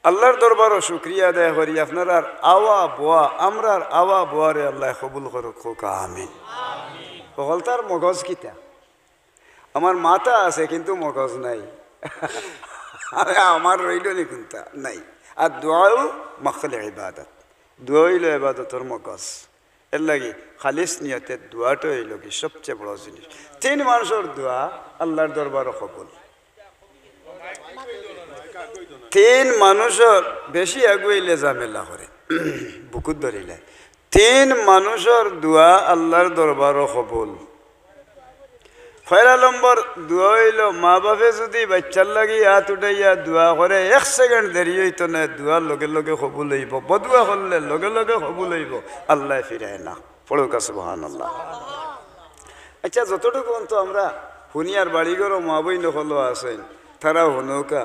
আল্লাহর দরবারও শুক্রিয়া আদায় করি আপনার আর আওয়া বোয়া আমরার আওয়া বোয়ারে আল্লাহ কবুল করুক খোকা আমিন। বলতার মগজ কিতা আমার মাথা আছে কিন্তু মগজ নাই আমার রইল নি কোনটা নাই। আর দোয়াও মখলে ইবাদত, দোয়া হইল ইবাদতর মগজ। এর লাগি খালিস নিয়তে দোয়াটা হইল কি সবচেয়ে বড় জিনিস। তিন মানুষের দোয়া আল্লাহর দরবারও কবুল। তিন মানুষের বেশি আগুইলে ঝামেলা করে বুকুত ধরিলে। তিন মানুষের দোয়া আল্লাহর দরবারও কবুল। পয়লা নম্বর দোয়া হইল মা বাপে যদি বাচ্চার লাগি হাত উঠাইয়া দোয়া করে 1 সেকেন্ড দেরি হইতো না, দোয়ার লগে লগে কবুল হইব। বদুয়া করলে লগে লগে কবুল হইব, আল্লাহ ফিরায় না। পড়ুকা সুবহানাল্লাহ। আচ্ছা যতটুকু তো আমরা হুনিয়ার বাড়িঘরও মা বই নকলও আছেন তারাও হনৌকা।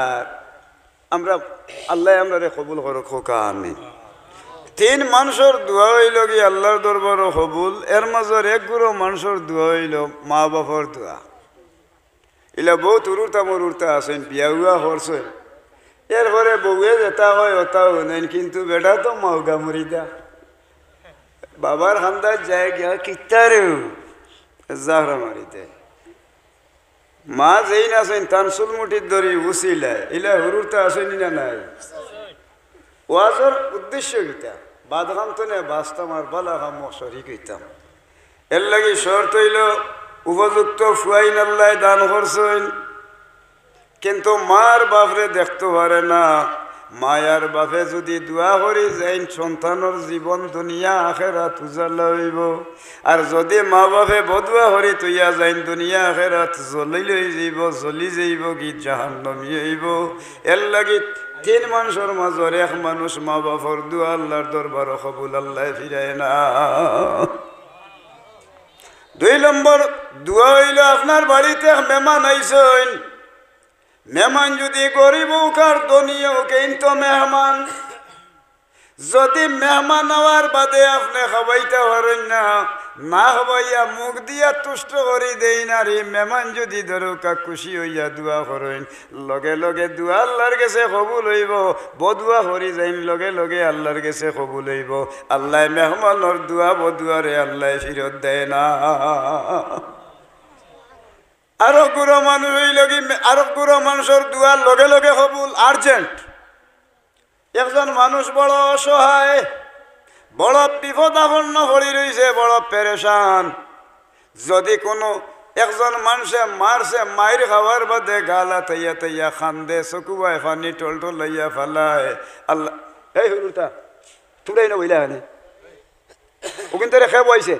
আর আমরা আল্লাহ আমরা কবুল করো খোকা আমিন। তিন মানুষের দোয়া হইল কি আল্লাহর দরবারও কবুল। এর মাজর এক গুরু মানুষের দোয়া হইল মা বাপর দোয়া। এলা বহুত উড়ুরতা আছেন, বিয়া উয়া করছেন, এরপরে বউয়ে যেটা হয় ওটাও নেন, কিন্তু বেটা তো মাউগা মুড়িদা বাবার খান্দার যায় গিয়া কিতারেও জাহরা মারিতে। মা যেই নাছেন তান চুলমুটির ধরি উচিলায়, এলা হুরুরতা আসেনি না নাই? ওয়াজর উদ্দেশ্য কিতা বাদগাম তো নে বাস্তাম আর বালা হাম সরি কইতাম। এর লাগি শর্ত হইল উপযুক্ত ফুয়াইন আল্লাহ দান করছেন, কিন্তু মার বাপরে দেখতে পারে না। মায়ার বাপে যদি দোয়া করি যাইন সন্তানের জীবন দুনিয়া আখেরাত উজালা হইব। আর যদি মা বাপে বদুয়া করি তুইয়া যাইন দুনিয়া আখেরাত জ্বলি লই যাইব, জ্বলি যাইব কি জাহান্নামী হইব। এর লাগি তিন মানুষের মাজর এক মানুষ মা বাপর দোয়া আল্লাহর দরবার কবুল আল্লাহ ফিরায় না। 2 নম্বর দোয়া হইল আপনার বাড়িতে মেহমান আইসেন, মেহমান যদি গরিব হোক আর ধনী হোক কিন্তু মেহমান, যদি মেহমান হওয়ার বাদে আপনি খাবাইতে পারেন না, না খাবাইয়া মুখ দিয়া তুষ্ট করি দেই না রে, মেহমান যদি ধরুকা খুশি হইয়া দোয়া করেন লগে লগে দোয়া আল্লাহর কাছে কবুল হইব। বদুয়া করি যাইন লগে লগে আল্লাহর কাছে কবুল হইব। আল্লাহ মেহমানের দোয়া বদুয়ারে আল্লাহ ফিরত দেয় না। আরো গুরু মানুষ হইল কি আরো গুরু মানুষের দোয়া লগে লগে কবুল আর্জেন্ট। একজন মানুষ বড় অসহায়, বড় বিপদাপন্ন হয়ে রয়েছে, বড় পেরেশান। যদি কোনো একজন মানুষে মারছে, মায়ের খাওয়ার বাদে গালা তাইয়া তাইয়া খান্দে, চকুবাই ফানি টল টল লইয়া ফেলায়, আল্লাহ এই হলুটা তোমরাই না বইলা হানি ও কিন্তু রেখে বইছে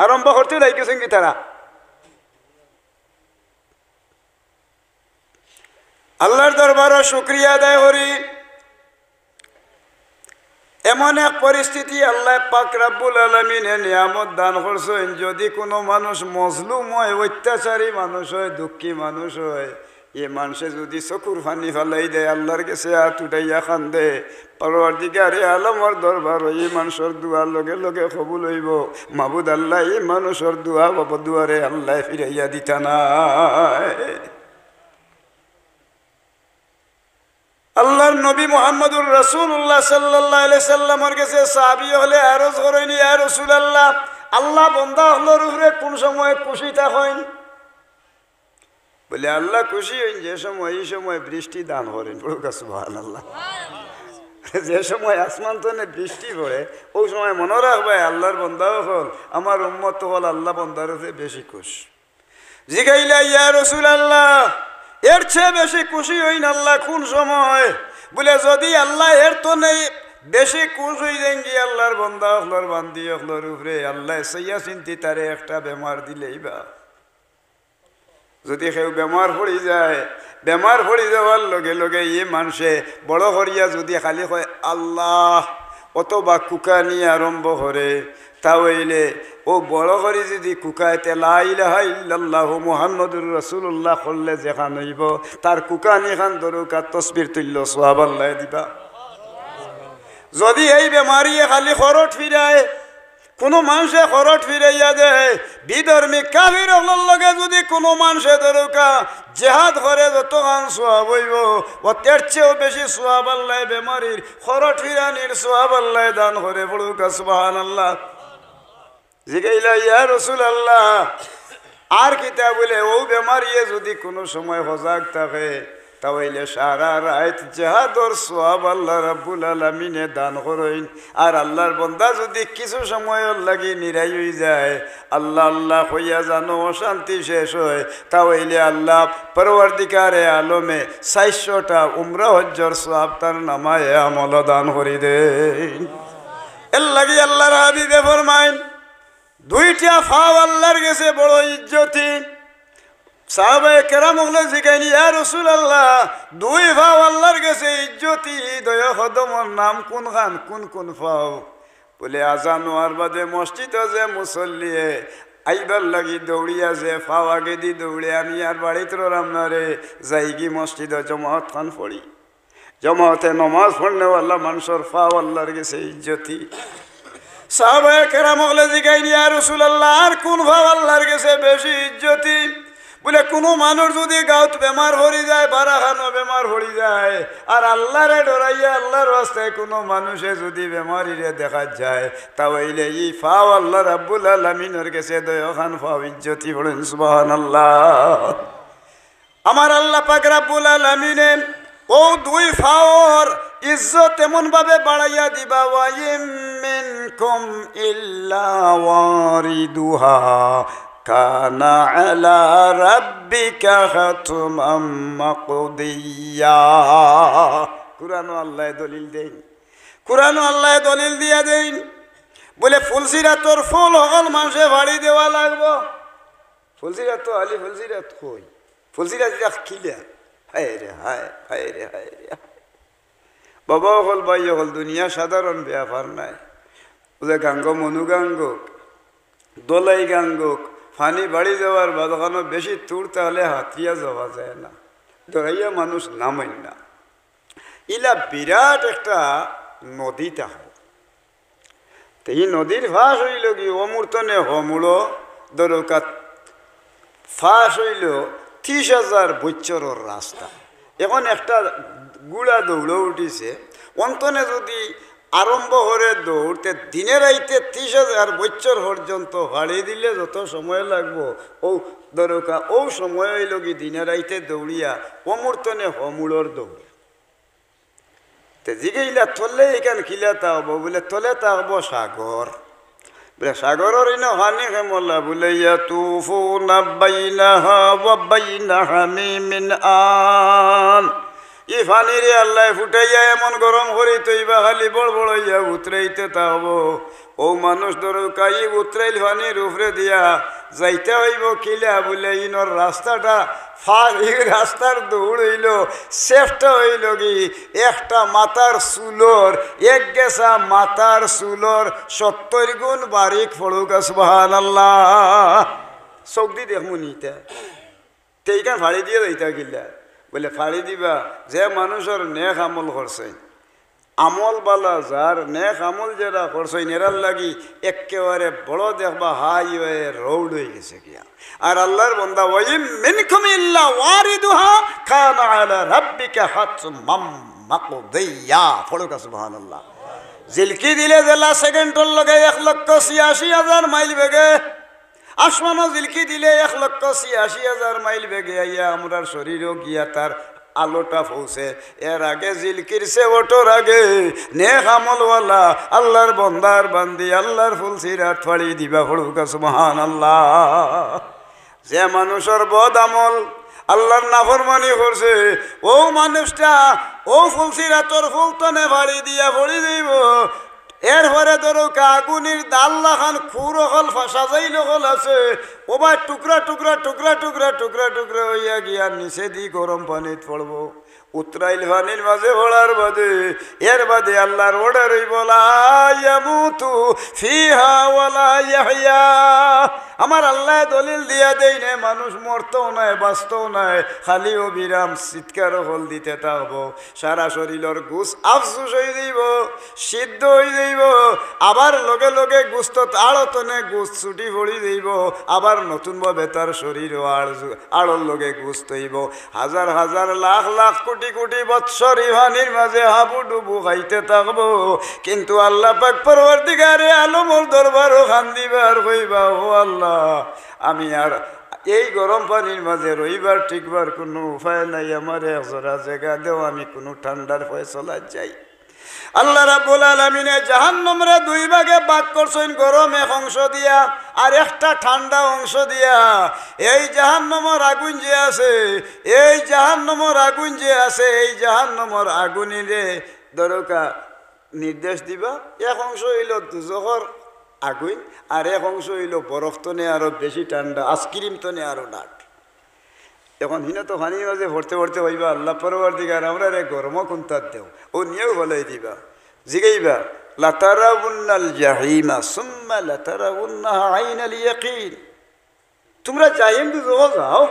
আরম্ভ করতে লাইকেছেন কি তারা। আল্লাহর দরবারও শুকরিয়া আদায় করি। এমন এক পরিস্থিতি আল্লাহ পাক রব্বুল আলামিনে নিয়ামত দান করছেন, যদি কোনো মানুষ মজলুম হয়, অত্যাচারী মানুষ হয়, দুঃখী মানুষ হয়, এ মানুষে যদি চকুর ফানি ফেলাই দেয়, আল্লাহর কাছে হাত উঠাইয়া খান্দে, পরওয়ারদিগারে আলমের দরবার এই মানুষের দোয়ার লগে লগে কবুল হইব। মাবুদ আল্লাহ এই মানুষের দোয়া দুয়ারে আল্লাহ ফিরাইয়া দিতা নাই। আল্লাহর নবী মুহাম্মদুর রাসূলুল্লাহ সাল্লাল্লাহু আলাইহি সাল্লামের কাছে সাহাবী হলে আরজ করেন, ইয়া রাসূলুল্লাহ, আল্লাহ বান্দা হলোর উপরে কোন সময় খুশি থাকেন? বলে আল্লাহ খুশি হইন যে সময়, এই সময় বৃষ্টি দান করেন। পড়ুকা সুবহানাল্লাহ। যে সময় আসমান তনে বৃষ্টি পড়ে ওই সময় মনে রাখবে আল্লাহর বান্দা হল, আমার উম্মত হল আল্লাহ বান্দার উপরে বেশি খুশি। জিগাইলা, ইয়া রাসূলুল্লাহ, এর চেয়ে বেশি খুশি হইন আল্লাহ কোন সময়? বলে যদি আল্লাহ এর তো নেই বেশি খুশ হয়ে যান কি আল্লাহর বান্দা হলর বান্দি হলর উপরে আল্লাহ সইয়া চিন্তি তারে একটা বেমার দিলেই বা। যদি কেউ বেমার পড়ি যায়, বেমার পড়ি যাওয়ার লগে লগে ই মানুষে বড় করিয়া যদি খালি কয় আল্লাহ অথবা কুকা নিয়ে আরম্ভ করে, তাহলে ও বড় করে যদি কুকাইতে লা ইলাহা ইল্লাল্লাহু মুহাম্মাদুর রাসূলুল্লাহ করলে যেখান হইব, তার কুকানি খান দরুকা তসবির তুল্য সওয়াব আল্লাহ দিবা। যদি এই বেমারিয়ে খালি খরট ফিরায়, কোনো মানুষে খরচ ফিরাইয়া দেয় বিধর্মী কাফির হলার লগে যদি কোনো মানুষে দরকা জেহাদ করে যতক্ষণ সোয়াব হইব ও তের চেয়েও বেশি সোয়াব আল্লাহ বেমারির খরচ ফিরানির সোয়াব আল্লাহ দান করে পড়ুক সুবহানাল্লাহ। জিগাইলা ইয়া রাসূলুল্লাহ আর কিতা বলে ও বেমারিয়ে যদি কোনো সময় সজাগ থাকে তাহলে সারা রাত জেহাদর সোয়াব আল্লাহ রাব্বুল আলামিনে দান করেন। আর আল্লাহর বান্দা যদি কিছু সময়ের লাগি নিরাই হয়ে যায় আল্লাহ আল্লাহ হইয়া জানো অশান্তি শেষ হয় তাহলে আল্লাহ পরওয়ারদিগারে আলমে 400টা উমরা হজ্জর সোয়াব তার নামায়ে আমল দান করে দেন। এর লাগি আল্লাহর হাবিবে ফরমাইন দুইটা ফাও আল্লাহর কাছে বড় ইজ্জতি। সাহাবায়ে কেরাম হলে জিগাইনি ইয়া রাসূলুল্লাহ দুই ফাও আল্লাহর কাছে ইজ্জতি দয়া কদমর নাম কোন খান কোন ফাও? বলে আজান হওয়ার বাদে মসজিদে যে মুসল্লিয়ে আইবার লাগি দৌড়িয়া যে ফাও আগে দি দৌড়ে আমি আর বাড়িতে রলাম না রে যাইগি মসজিদে জমাত খান পড়ি। জমাতে নমাজ পড়নেওয়ালা মানুষের ফাও আল্লাহর কাছে ইজ্জতি। সাহাবায়ে কেরাম হলে জিগাইনি ইয়া রাসূলুল্লাহ আর কোন ফাও আল্লাহর কাছে বেশি ইজ্জতি? বলে কোনো মানুষ যদি গাঁত বেমার হরি যায় বারাখানো বেমার হরি যায় আর আল্লাহরে ডরাইয়া আল্লাহর রাস্তায় কোনো মানুষে যদি বেমারিরে দেখা যায় তাহলে এই ফাও আল্লাহ রাব্বুল আলামিনের কাছে দয়াখান ফাও ইজ্জতি বলেন সুবহানাল্লাহ। আমার আল্লাহ পাক রাব্বুল আলামিনে ও দুই ফাওর ইজ্জত এমন ভাবে বাড়াইয়া দিবা ওয়াইম মিনকুম ইল্লা ওয়ারিদুহা কানা আলা রাব্বিকা হাতমান মাকদিয়া। কুরআন আল্লাহ দলিল দেন, কুরআন আল্লাহ দলিল দিয়া দেন। বলে ফুলসিরাতর ফুল হল মানুষে ভাড়ি দেওয়া লাগবো। ফুলসিরাত তো আলি ফুলসিরাত কই ফুলসিরাত খিলা হায় রে হায় হায় রে হায় রে। বাবা হল ভাই হল দুনিয়া সাধারণ ব্যাপার নাই। বলে গাঙ্গ মনু গাঙ্গক দোলাই গাঙ্গক ফানি বাড়ি যাওয়ার বাদখানো বেশি তুর তাহলে হাতিয়া যাওয়া যায় না, দৌড়াইয়া মানুষ নামেন না। ইলা বিরাট একটা নদী তাহ তো এই নদীর ফাঁস হইল কি অমূর্তনে হমুড়ো দরকার ফাঁস হইল 30,000 বছরের রাস্তা। এখন একটা গুড়া দৌড়ে উঠিছে অন্তনে যদি আরম্ভ করে দৌড়তে দিনে রাইতে 30,000 বছর পর্যন্ত হারিয়ে দিলে যত সময় লাগবো ও দরকার ও সময় হইল কি দিনে রাইতে দৌড়িয়া অমূর্তনে হমুড়োর দৌড়। তো জিগাইলা তলে এখান খিলা তাহবো বলে তলে তাহবো সাগর। বলে সাগরের ইনা হানি খেমলা বলে ইয়াতুফুনা বাইনাহা ওয়া বাইনা হামিমিন আন। ই ফানিরে আল্লাহ ফুটাইয়া এমন গরম করি তৈবা খালি বড় বড় ইয়া উতরাইতে তাহব। ও মানুষ দরকার ই উতরাইল ফানির উপরে দিয়া যাইতে হইব কিলা বলে ইনর রাস্তাটা রাস্তার দৌড় হইল সেফটা হইল কি একটা মাথার চুলর এক গেছা মাথার চুলর 70 গুণ বারিক ফড়ুক সুবহানাল্লাহ। চোখ দি দেখমুনি তেইখান ফাড়ি দিয়ে যাইতা কিলা বলে ফাড়ি দিবা যে মানুষের নেক আমল করছে আমল বালা যার নেক আমল যারা করছে এরার লাগি একেবারে বড় দেখবা হাই হয়ে রৌড হয়ে গেছে গিয়া। আর আল্লাহর বান্দা ওয়াইম মিনকুম ইল্লা ওয়ারিদুহা কানা আলা রাব্বিকা হাতমান মাকদিয়া ফড়ুক সুবহানাল্লাহ। জিলকি দিলে জেলা সেকেন্ডর লগে 1,86,000 মাইল বেগে। আসমানো জিলকি দিলে 1,86,000 মাইল বেগে আইয়া আমরার শরীরও গিয়া তার আলোটা পৌঁছে। এর আগে জিলকির সে ওটোর আগে নেক আমলওয়ালা আল্লাহর বন্দার বান্দি আল্লাহর ফুলসিরাত ফাড়ি দিবা ফড়ুক সুবহানাল্লাহ। যে মানুষের বদ আমল আল্লাহর নাফরমানি করছে ও মানুষটা ও ফুলসিরাতর ফুলতনে ফাড়ি দিয়া ফড়ি দিব। এরপরে ধরো আগুনের দাল্লা খান খুর হল সাজাইল হল আছে ওবার টুকরা টুকরা টুকরা টুকরা টুকরা টুকরা হইয়া গিয়া নিচে দি গরম পানিত পড়বো। উতরাইল পানির মাঝে পড়ার বাদে এর বাদে আল্লাহর অর্ডার হইব লা ইয়ামুতু ফিহা ওয়ালা ইয়াহইয়া। আমার আল্লাহ দলিল দিয়া দেই না মানুষ মরতেও নাই বাঁচতেও নাই, খালি অবিরাম চিৎকার হল দিতে থাকবো। সারা শরীরের গুছ আফসুস হয়ে যাইব, সিদ্ধ হয়ে যাইব, আবার লগে লগে গুস্ত আড়তনে গুছ ছুটি পড়ি যাইব, আবার নতুনভাবে তার শরীর আড়র লগে গুছ হইব। হাজার হাজার লাখ লাখ কোটি কোটি বৎসর ইহানির মাঝে হাবু ডুবু খাইতে থাকবো। কিন্তু আল্লাহ পাক পরওয়ারদিগারে আলমর দরবারও খান্দিবার কইবা, ও আল্লাহ আমি আর এই গরম পানির মাঝে রইবার ঠিকবার কোনো উপায় নাই, আমার একজোড়া জায়গা দেও, আমি কোনো ঠান্ডার ফয়সলা যাই। আল্লাহ রাব্বুল আলামিনে জাহান্নামরে দুই ভাগে ভাগ করছেন, গরম এক অংশ দিয়া আর একটা ঠান্ডা অংশ দিয়া। এই জাহান্নামের আগুন যে আছে, এই জাহান্নামের আগুন যে আছে, এই জাহান্নামের আগুনিরে দরকা নির্দেশ দিবা। এক অংশ হইল দুজখর আগুন, আর এক অংশ হইল বরফ তনে আরো বেশি ঠান্ডা, আইসক্রিম তনে আরো ডাট। এখন হিনা তো পানির মাঝে ভরতে ভরতে হইবা, আল্লাহ পরওয়ারদিগার আমরা রে গরম কোনটার দেও, ও নিয়েও বলাই দিবা, জিগাইবা লাতারাউন্নাল জাহিমা সুম্মা লাতারাউন্নাহা আইনাল ইয়াকিন। তোমরা জাহিম দুজখ যাও,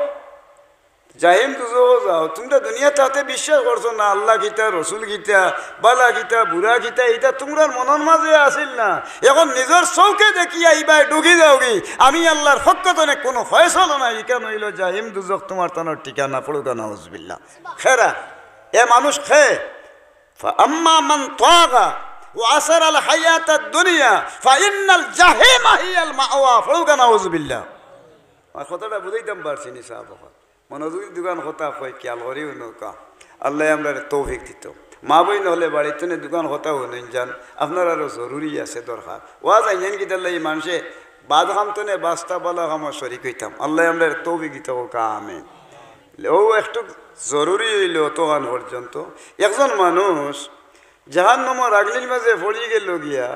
জাহিম দুজখ যাও। তোমরা দুনিয়া তাতে বিশ্বাস করছো না, আল্লাহ গীতা, রসুল গীতা, বালা গীতা, বুড়া গীতা, এটা তোমরার মনের মাঝে আসিল না। এখন নিজের চৌকে দেখি আইবাই ঢুকি যাওগি, আমি আল্লাহর পক্ষতনে কোনো ফয়সলা নাই। ইকা নইল জাহিম দুজখ তোমার তানোর ঠিকানা পড়ুকা নাউজুবিল্লাহ। খেরা এ মানুষ খে আম্মা মান তাগা ওয়া আসারাল হায়াতাদ দুনিয়া ফাইন্নাল জাহিমা হিয়াল মাওয়া পড়ুকা নাউজুবিল্লাহ। আর কথাটা বুঝাইতাম পারছি নি সাহেব, মনোযোগী দোকান হতা হয় খেয়াল করিও নৌকা। আল্লাহ আমরা তৌফিক দিত। মা বই নহলে বাড়িতে দোকান হতা হইন যান, আপনার আরও জরুরি আছে দরকার। ওয়া যাইন কিতাল্লা এই মানুষে বাদ খামতনে বাস্তা বালা খামার শরিক হইতাম। আল্লাহ আমরা তৌফিক দিত কামে। ও একটু জরুরি হইল তখন পর্যন্ত। একজন মানুষ জাহান্নামের আগলির মাঝে ফড়ি গেল গিয়া,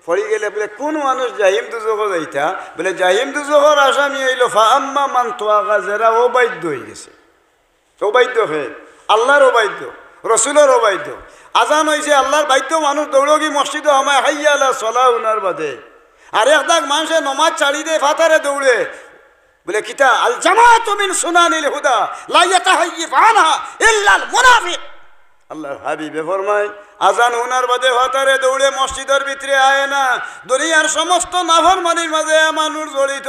ফড়ি গেলে বলে কোন মানুষ জাহিম দুজখ যাইতা, বলে জাহিম দুজখর আসামি হইল ফাআম্মা মান তাগা, যারা অবাধ্য হয়ে গেছে। অবাধ্য হে আল্লাহর অবাধ্য, রসুলের অবাধ্য। আজান হয়েছে আল্লাহর বাধ্য, মানুষ দৌড়গি মসজিদে আমায় হাইয়া আলা সলাহ উনার বাদে। আর একদাক মানুষে নমাজ ছাড়ি দে ফাতারে দৌড়ে, বলে কিতা আল জামাআতু মিন সুনানিল হুদা লা ইয়াতাহাইয়্যিফ আনহা ইল্লাল মুনাফিক। আল্লাহর হাবিবে ফরমায় আজান উনার বাদে হতারে দৌড়ে মসজিদের ভিতরে আয় না। দুনিয়ার সমস্ত নাফরমানির মাঝে মানুষ জড়িত,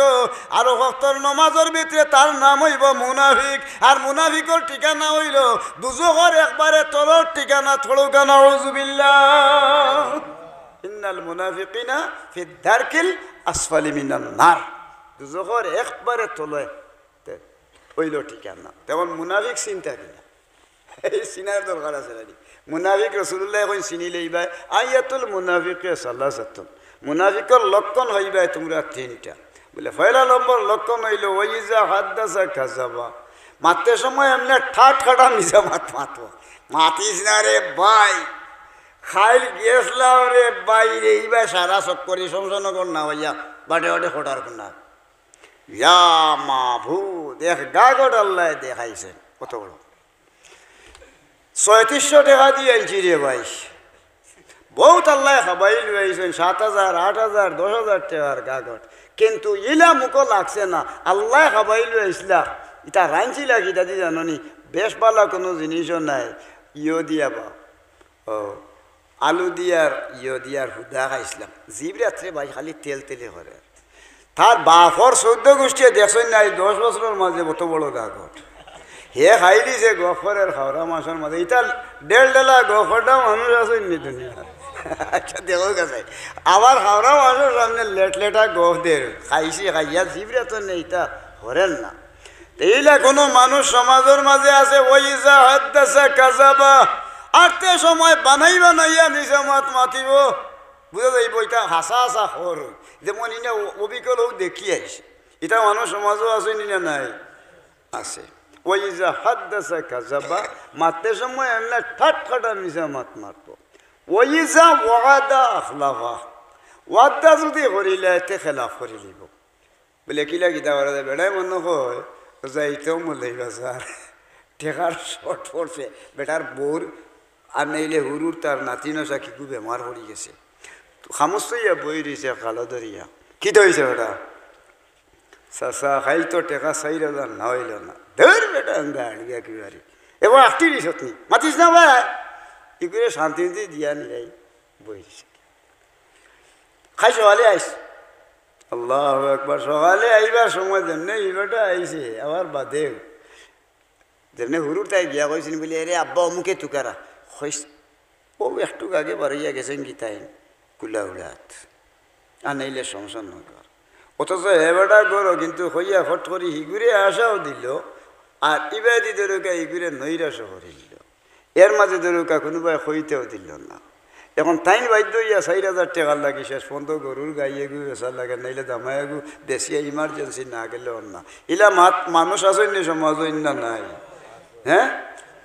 আর ওয়াক্তের নমাজের ভিতরে তার নাম হইব মুনাফিক। আর মুনাফিকর ঠিকানা হইল দুজখর একবারে তলর ঠিকানা। থড়ুকা নাউজুবিল্লাহ। ইন্নাল মুনাফিকিনা ফি দারকিল আসফালি মিনান নার। দুজখর একবারে তলে হইল ঠিকানা। তেমন মুনাফিক চিন্তা কিনা এই চিনার দরকার আছে নাকি? মুনাফিক রসুল্লাহ এখন চিনিলেই ভাই আয়াতুল মুনাফিক সালাসাতুন। মুনাফিকর লক্ষণ হইবাই তোমরা তিনটা। বলে পয়লা নম্বর লক্ষণ হইল ওয়াইজা হাদ্দাসা কাযাবা। মারতে সময় এমনি ঠাট খাটা মিশা মাতবো, মাতিস না রে ভাই, খাইল গেছলাম রে বাইরে এইবার সারা চক্করি সংসনগর না হইয়া বাটে বাটে খোটার না। ইয়া মাভু দেখ গাগট আল্লাহ দেখাইছে কত বড় ৩৬০০ টাকা দিয়ে আনছি রে ভাই। বহুত আল্লাহ খাবাই লইছেন ৭,০০০, ৮,০০০, ১০,০০০ টাকার গাগট, কিন্তু ইলা মুখো লাগছে না। আল্লাহ খাবাই লইছিলা, এটা রাঁধছিলা কি দাদি জাননি? বেশ পালা কোনো জিনিসও নাই। ইয়ো দিয়া বা ও আলু দিয়ার ইয়ো দিয়ার হুদা খাইছিলাম। জিব রাত্রে ভাই খালি তেল তেলে করে। তার বাপর ১৪ গোষ্ঠী দেখছেন নাই ১০ বছরের মাঝে কত বড় গাগট। হে খাইলি যে গফরের খাওয়া মাসের মাঝে এটা ১.৫ ডেলা গফরটা মানুষ আছে নি দুনিয়া। আচ্ছা দেখো গেছে আবার খাওয়া মাসের সামনে লেট লেটা গফ দের খাইছি, খাইয়া জিবরা তো নেই, তা হরেন না। এইলা কোনো মানুষ সমাজের মাঝে আছে ওইজা হাদ্দাসা কাযাবা। আটতে সময় বানাই বানাইয়া মিশা মাত মাতিব, বুঝা যাইব এটা হাসা হাসা হর। যেমন ইনা অবিকলও দেখি আইছে, এটা মানুষ সমাজও আছে নি না? নাই, আছে। ওইজা হাদ্দাসা কাযাবা, মারতে সময় এমনি ঠাট খাটা মিশা মাত মারব। ওইজা ওয়াদা আখলাফা, ওয়াদা যদি করিলে এতে খেলাফ করি লিব। বলে কিলা কিতা করা যায় বেটাই মনে হয় যাইতেও মূল্যইবা স্যার টেকার শর্ট পড়ছে বেটার বোর আর নেইলে হুরুর তার নাতিনো সাকি খুব বেমার পড়ি গেছে খামস্তইয়া বই রয়েছে কালো দরিয়া কি হয়েছে ওটা চাচা খাইল তো টেকা 4,000 না হইল না ধর বেটা আড়িয়া কি বাড়ি এবার আটটি দিছত নি মাতিস না ভাই ই করে শান্তি দিয়া নিলাই বই দিছে খাই সকালে আইস আল্লাহ একবার সকালে আইবার সময় যেমনে ইবাটা আইছে আবার বাদেও যেমনি হুরুর তাই গিয়া কইছেন বলে আরে আব্বা অমুকে তুকারা হইস ও একটু আগে বাড়িয়া গেছেন কি তাই কুলা উড়াত আর নাইলে সংসার নগর অথচ এবারটা গরো কিন্তু হইয়া হট করি হিগুরে আসাও দিল আর ইবাদি দরকা হিগুরে নৈরাশও করিল এর মাঝে দরকা কোনোবাই হইতেও দিল না এখন তাই বাধ্য হইয়া 4,000 টাকার লাগি শেষ পর্যন্ত গরুর গাইয়ে গু বেসার লাগে নাইলে দামায় গু দেশিয়া ইমার্জেন্সি না গেলেও না ইলা মানুষ আসেন সমাজ না নাই হ্যাঁ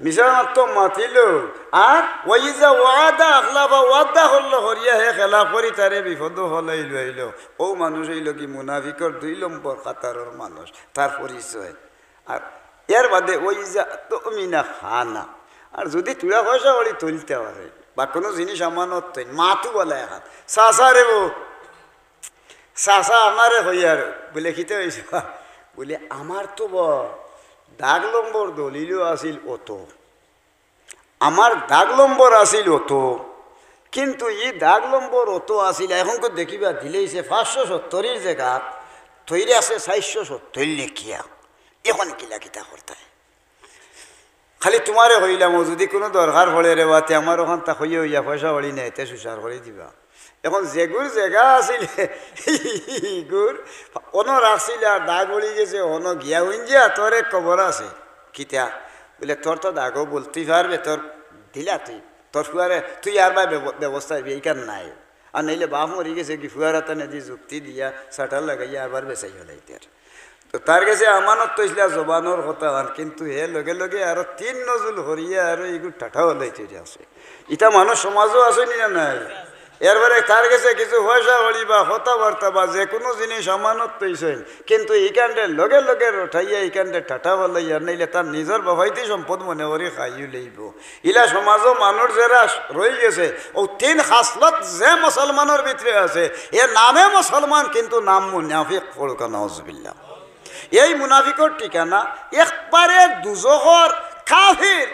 মিশা মাত্র মাতিল আর ওইজা ওয়াদা আখলাফা ওয়াদা হল হরিয়া হে খেলা করি তারে বিপদ হলাইল হইল ও মানুষ হইল কি মুনাফিকর 2 নম্বর কাতারের মানুষ তার পরিচয় আর এর বাদে ওইজা তো মিনা খানা আর যদি তুলা পয়সা ওলি তুলতে পারে বা কোনো জিনিস আমানত মাতু বলে এখন চাচা রে বো চাচা আমারে হইয়ার বলে খিতে হয়েছে বলে আমার তো দাগ নম্বর দলিলও আসিল অত আমার দাগ নম্বর আসিল অত কিন্তু ই দাগ নম্বর অত আসিল এখন তো দেখিবা দিলেইছে 570 জায়গা তৈরি আছে 470 লেখিয়া এখন কিলা কিতা করতে খালি তোমারে হইলাম যদি কোনো দরকার পড়ে রে বাতে আমার ওখান তা হইয়া হইয়া পয়সা হলি না এতে সুসার করে দিবা এখন যেগুর জায়গা আসিলে গুর অন রাখছিল আর দাগ উড়ি গেছে অন গিয়া উইঞ্জিয়া তোর এক খবর আছে কিতা বলে তোর তো দাগও বলতেই পারবে তোর দিলা তুই তোর ফুয়ারে তুই আর বা ব্যবস্থা এইখান নাই আর নাইলে বাপ মরি গেছে কি ফুয়ারা তানে দি যুক্তি দিয়া সাটার লাগাইয়া আবার বেচাই হলাইতে তো তার কাছে আমানত তো ইসলা জবানোর কথা হন কিন্তু হে লগে লগে আরো 3 নজুল হরিয়া আর এইগুলো টাটা হলাইতে আছে ইটা মানুষ সমাজও আছে নি না নাই এরপরে তার কাছে কিছু পয়সা হলি বা কথাবার্তা বা যে কোনো জিনিস আমানত তৈছেন কিন্তু এইখানটে লগে লগে রঠাইয়া এইখানটে টাটা হলাইয়া নাইলে তার নিজের বাবাইতে সম্পদ মনে করে খাইও লইব ইলা সমাজও মানুষ যারা রয়ে গেছে ও 3 খাসলত যে মুসলমানের ভিতরে আছে এর নামে মুসলমান কিন্তু নাম মুনাফিক পড়কা নাউজুবিল্লাহ এই মুনাফিকর ঠিকানা একবারে দুজখর কাফির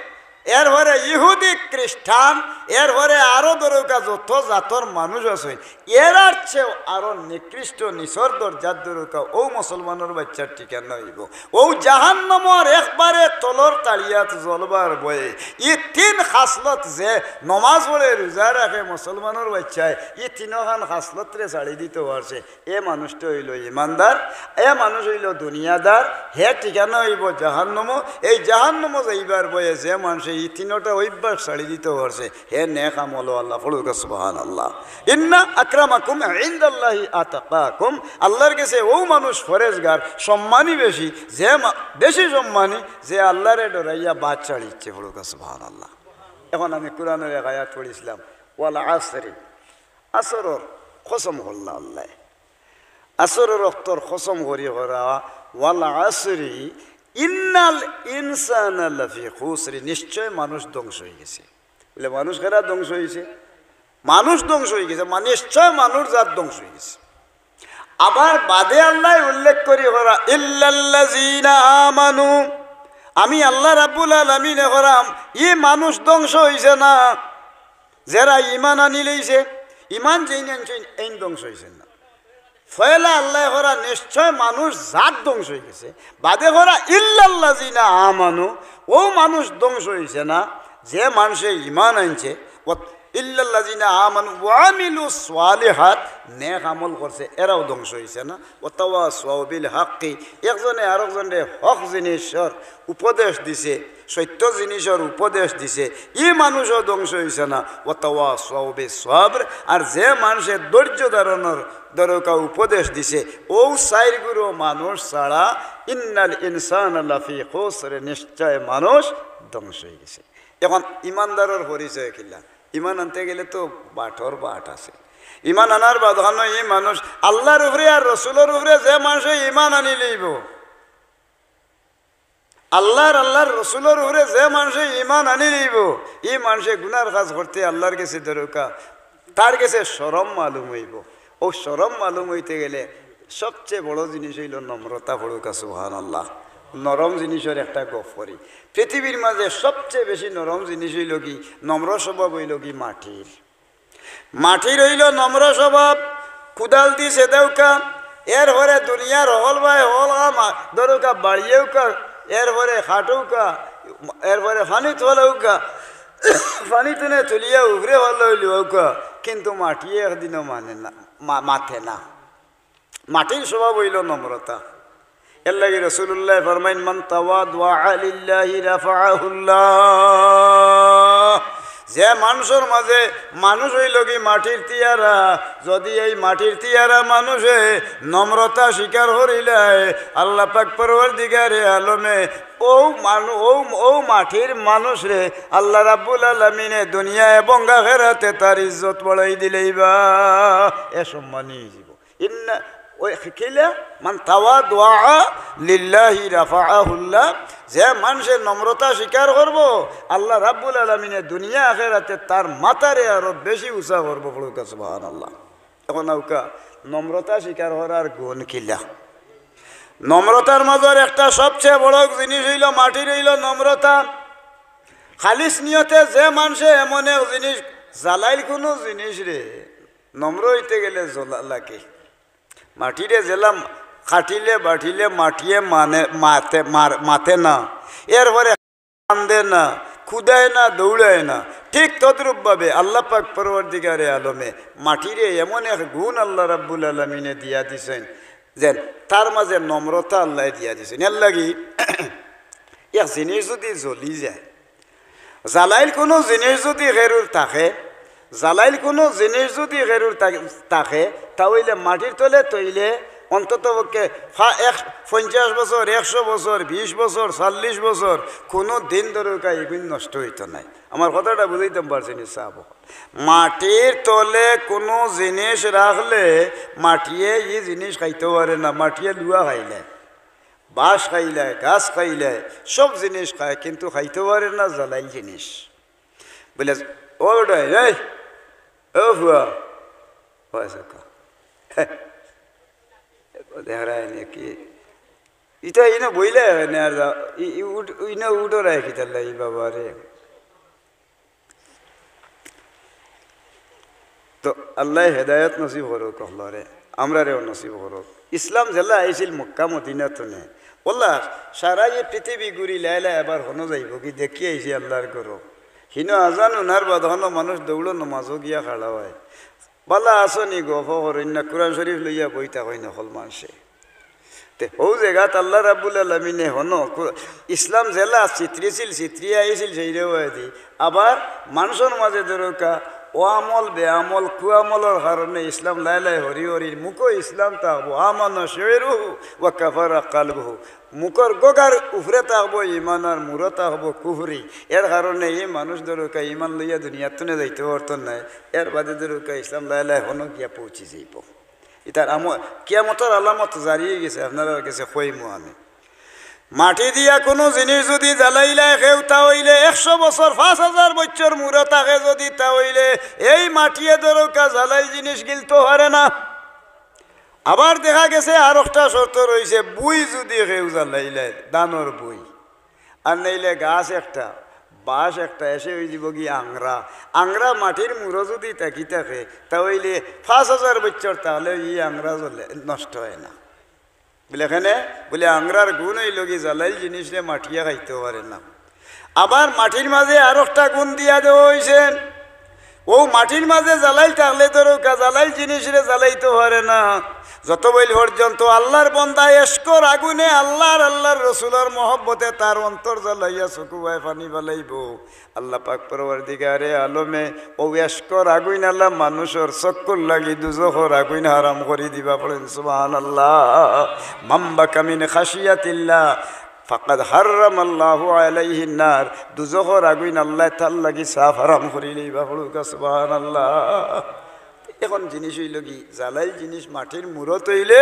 এরপরে ইহুদি খ্রিস্টান এরপরে আরো দরকা যত জাতর মানুষ আছে এরার চেয়েও আরো নিকৃষ্ট নিসর দরজার দরকা ও মুসলমানের বাচ্চার ঠিকানা হইব ও জাহান্নামর একবারে তলর তাড়িয়াত জ্বলবার বয়ে ই 3 খাসলত যে নমাজ পড়ে রোজা রাখে মুসলমানের বাচ্চায় ই 3খান খাসলতরে ছাড়ি দিতে পারছে এ মানুষটা হইল ইমানদার এ মানুষ হইল দুনিয়াদার হে ঠিকানা হইব জাহান্নাম এই জাহান্নাম যাইবার বয়ে যে মানুষ এই 3টা অভ্যাস ছাড়ি দিতে পারছে হে নেক আমল আল্লাহ পড়ুক সুবহানাল্লাহ ইন্না আকরামাকুম ইনদাল্লাহি আতাকাকুম আল্লাহর কাছে ও মানুষ ফরেজগার সম্মানী বেশি যে বেশি সম্মানী যে আল্লাহরে ডরাইয়া বাদ ছাড়িচ্ছে পড়ুক সুবহানাল্লাহ এখন আমি কোরআনের এক আয়াত পড়িছিলাম ওয়াল আসরি আসরর কসম করলা আল্লাহ আসরের অক্তর কসম করি করা ওয়াল আসরি ইন্নাল ইনসানা লাফি খুসরি নিশ্চয় মানুষ ধ্বংস হয়ে গেছে বলে মানুষ কারা ধ্বংস হয়েছে মানুষ ধ্বংস হয়ে গেছে মানে নিশ্চয় মানুষ জাত ধ্বংস হয়ে গেছে আবার বাদে আল্লাহ উল্লেখ করি করা ইল্লাল্লাযিনা আমানু আমি আল্লাহ রাব্বুল আলামিন করাম ই মানুষ ধ্বংস হয়েছে না যারা ঈমান আনি লইছে ঈমান যেই আনছেন এই ধ্বংস হয়েছে না ফয়লা আল্লাহ করা নিশ্চয় মানুষ জাত ধ্বংস হয়ে গেছে বাদে করা ইল্লাল্লাযিনা আমানু ও মানুষ ধ্বংস হয়েছে না যে মানুষে ঈমান আনছে ইল্লাল্লাযিনা আমানু ওয়া আমিলুস সালিহাত নেক আমল করছে এরাও ধ্বংস হয়েছে না ওয়াতাওয়াসাউ বিল হাক্কি একজনে আরেকজনে হক জিনিসের উপদেশ দিছে সত্য জিনিসের উপদেশ দিছে ই মানুষও ধ্বংস হয়েছে না ওয়াতাওয়াসাউ বিস সবর আর যে মানুষের ধৈর্য ধারণের দরকার উপদেশ দিছে ও চাইরগুলো মানুষ ছাড়া ইন্নাল ইনসানা লাফি খুসর নিশ্চয় মানুষ ধ্বংস হয়ে গেছে এখন ইমানদারের পরিচয় কিলা ইমান আনতে গেলে তো বাটর বাট আছে ইমান আনার বাধানো এই মানুষ আল্লাহর উপরে আর রসুলের উপরে যে মানুষে ইমান আনি লইব, আল্লাহর রসুলের উপরে যে মানুষে ইমান আনি লইব, এই মানুষে গুনার কাজ করতে আল্লাহর কাছে দরকার, তার কাছে শরম মালুম হইব। ও শরম মালুম হইতে গেলে সবচেয়ে বড় জিনিস হইল নম্রতা। পড়ুকা সুবহানাল্লাহ। নরম জিনিসের একটা গপ করি। পৃথিবীর মাঝে সবচেয়ে বেশি নরম জিনিস হইল কি? নম্র স্বভাব হইল কি? মাটির হইল নম্র স্বভাব। কুদাল দিছে দেউকা, এরপরে দুনিয়ার হল ভাই হল ধরুকা বাড়িয়েউকা, এরপরে খাটুকা, এরপরে পানি তোলাউকা, পানি তুলে তুলিয়া উভরে হল হইলুকা, কিন্তু মাটি একদিনও মানে না, মাথে না। মাটির স্বভাব হইল নম্রতা। এর লাগি রাসূলুল্লাহ ফরমাইন, মান তাওয়াদা লিল্লাহি রাফাআহুল্লাহ। যে মানুষের মাঝে মানুষ হইল কি মাটির তিয়ারা, যদি এই মাটির তিয়ারা মানুষে নম্রতা স্বীকার করিলে আল্লাহ পাক পরওয়ারদিগারে আলমে ও মাটির মানুষ রে আল্লাহ রাব্বুল আলামিনে দুনিয়া এবং আখিরাতে তার ইজ্জত বাড়াই দিলেইবা, এ সম্মানী জীব। ইন্না ওই শিখিলে মান তাওয়াদা লিল্লাহি রাফাআহুল্লাহ। যে মানুষের নম্রতা স্বীকার করব আল্লাহ রাব্বুল আলামিনে দুনিয়া আখিরাতে তার মাথারে আরো বেশি উঁচা করবো। পড়ুকা সুবহানাল্লাহ। এখন নৌকা নম্রতা স্বীকার করার গুণ কিলা? নম্রতার মাঝের একটা সবচেয়ে বড় জিনিস হইল মাটির হইল নম্রতা। খালিস নিয়তে যে মানুষে এমন এক জিনিস জ্বালাইল কোনো জিনিস রে, নম্র হইতে গেলে জ্বলা লাগে। মাটিরে জেলাম খাটিলে বাটিলে মাটিয়ে মাথে না, এরপরে কান্দে না, খুদায় না, দৌড়ায় না। ঠিক তদ্রূপভাবে আল্লাহ পাক পরওয়ারদিগারে আলমে মাটিরে এমন এক গুণ আল্লাহ রাব্বুল আলামিনে দিয়া দিছেন যে তার মাঝে নম্রতা আল্লাহ দিয়া দিছেন। এর লাগি এক জিনিস যদি জ্বলি যায়, জ্বালাইল কোনো জিনিস যদি ঘেরুর থাকে, জ্বালাইল কোনো জিনিস যদি ঘেরুর থাকে, তাহলে মাটির তলে তৈলে অন্তত পক্ষে 50 বছর, 100 বছর, 20 বছর, 40 বছর কোনো দিন ধরে এগুলো নষ্ট হইতো নাই। আমার কথাটা বুঝাইতে পারছি নি সাহেব? মাটির তলে কোনো জিনিস রাখলে মাটিয়ে এই জিনিস খাইতে পারে না। মাটিয়ে লুয়া খাইলে, বাঁশ খাইলে, গাছ খাইলে, সব জিনিস খায়, কিন্তু খাইতে পারে না জ্বালাইল জিনিস। বলে ওটাই এই ও ভুয়া দেখায় নাকি ইটা ইনো বইলে আর ইনো উঠো রায় কি তাহলে এই বাবা রে। তো আল্লাহ হেদায়ত নসিব করুক রে, আমরা রেও নসিব করুক। ইসলাম জেলা আইছিল মক্কা মদিনা তো নে বললা সারা এই পৃথিবী ঘুরি লাইলা এবার হনো যাইব কি দেখি আইছি আল্লাহর করো। হিনো আজান উনার বাদ হনো মানুষ দৌড়ো নমাজও গিয়া খাড়া হয়। বালা আসনি গফ করেন কুরআন শরীফ লইয়া বইতা হয় নকল মানুষে। তে ও জায়গাত আল্লাহ রাব্বুল আলামিনে হনো ইসলাম জেলা চিত্রিছিল, চিত্রিয়া আইছিল সেইরেও দি। আবার মানুষের মাঝে দরকা ও আমল বে আমল কুয়ামলের কারণে ইসলাম লাইলাই হরি হরির মুখো ইসলাম থাকবো। আমানা শরীরুহু ওয়া কাফারা কালবুহু, মুখর গোগার উফরে থাকবো ইমান আর মুরো থাকবো কুফরি। এর কারণে এই মানুষ দরকা ইমান লইয়া দুনিয়ার তুনে যাইতে পারতো নাই। এর বাদে দরকা ইসলাম লাইলাই হনো গিয়া পৌঁছি যাইব। ইতার কিয়ামতের আলামত জারিয়ে গেছে, আপনারা কাছে কইমু আমি। মাটি দিয়া কোনো জিনিস যদি জ্বালাইলে কেউ তা হইলে 100 বছর 5000 বছর মুড়ে থাকে, যদি তা হইলে এই মাটিয়ে দরকা জ্বালাই জিনিস গিলতে পারে না। আবার দেখা গেছে আর একটা শর্ত রয়েছে, বুই যদি কেউ জ্বালাইলে দানোর বুই, আর নাইলে গাছ একটা বাঁশ একটা এসে হয়ে যাব কি আংরা। আংরা মাটির মুড়ো যদি তাকি থাকে তাহলে 5000 বছর, তাহলে এই আংরা জ্বলে নষ্ট হয় না। বলে এখানে বলে আংরার গুণ হইল কি জ্বালাইল জিনিসে মাটিয়া খাইতে পারে না। আবার মাটির মাঝে আর একটা গুণ দিয়া দেওয়া হয়েছে, ও মাটির মাঝে জ্বালাইল থাকলে ধরো জ্বালাইল জিনিসরে জ্বালাইতে পারে না যত বইল পর্যন্ত আল্লাহর বন্দা এসকর আগুনে আল্লাহর রসুলের মহব্বতে তার অন্তর জ্বালাইয়া চকুবাই পানি বালাইব। আল্লাহ পাক পরওয়ারদিগারে আলমে ও এসকর আগুন আল্লাহ মানুষের চক্কর লাগি দুজখর আগুন হারাম করে দিবা। পড়েন সুবহানাল্লাহ। মাম্বা কামিন খাশিয়াতিল্লাহ ফাকাদ হারামাল্লাহু আলাইহিন নার, দুজখর আগুন আল্লাহ তার লাগি সাফ হারাম করে লইবা। পড়ুকা সুবহানাল্লাহ। এখন জিনিস হইল কি জ্বালাই জিনিস মাটির মূরত হইলে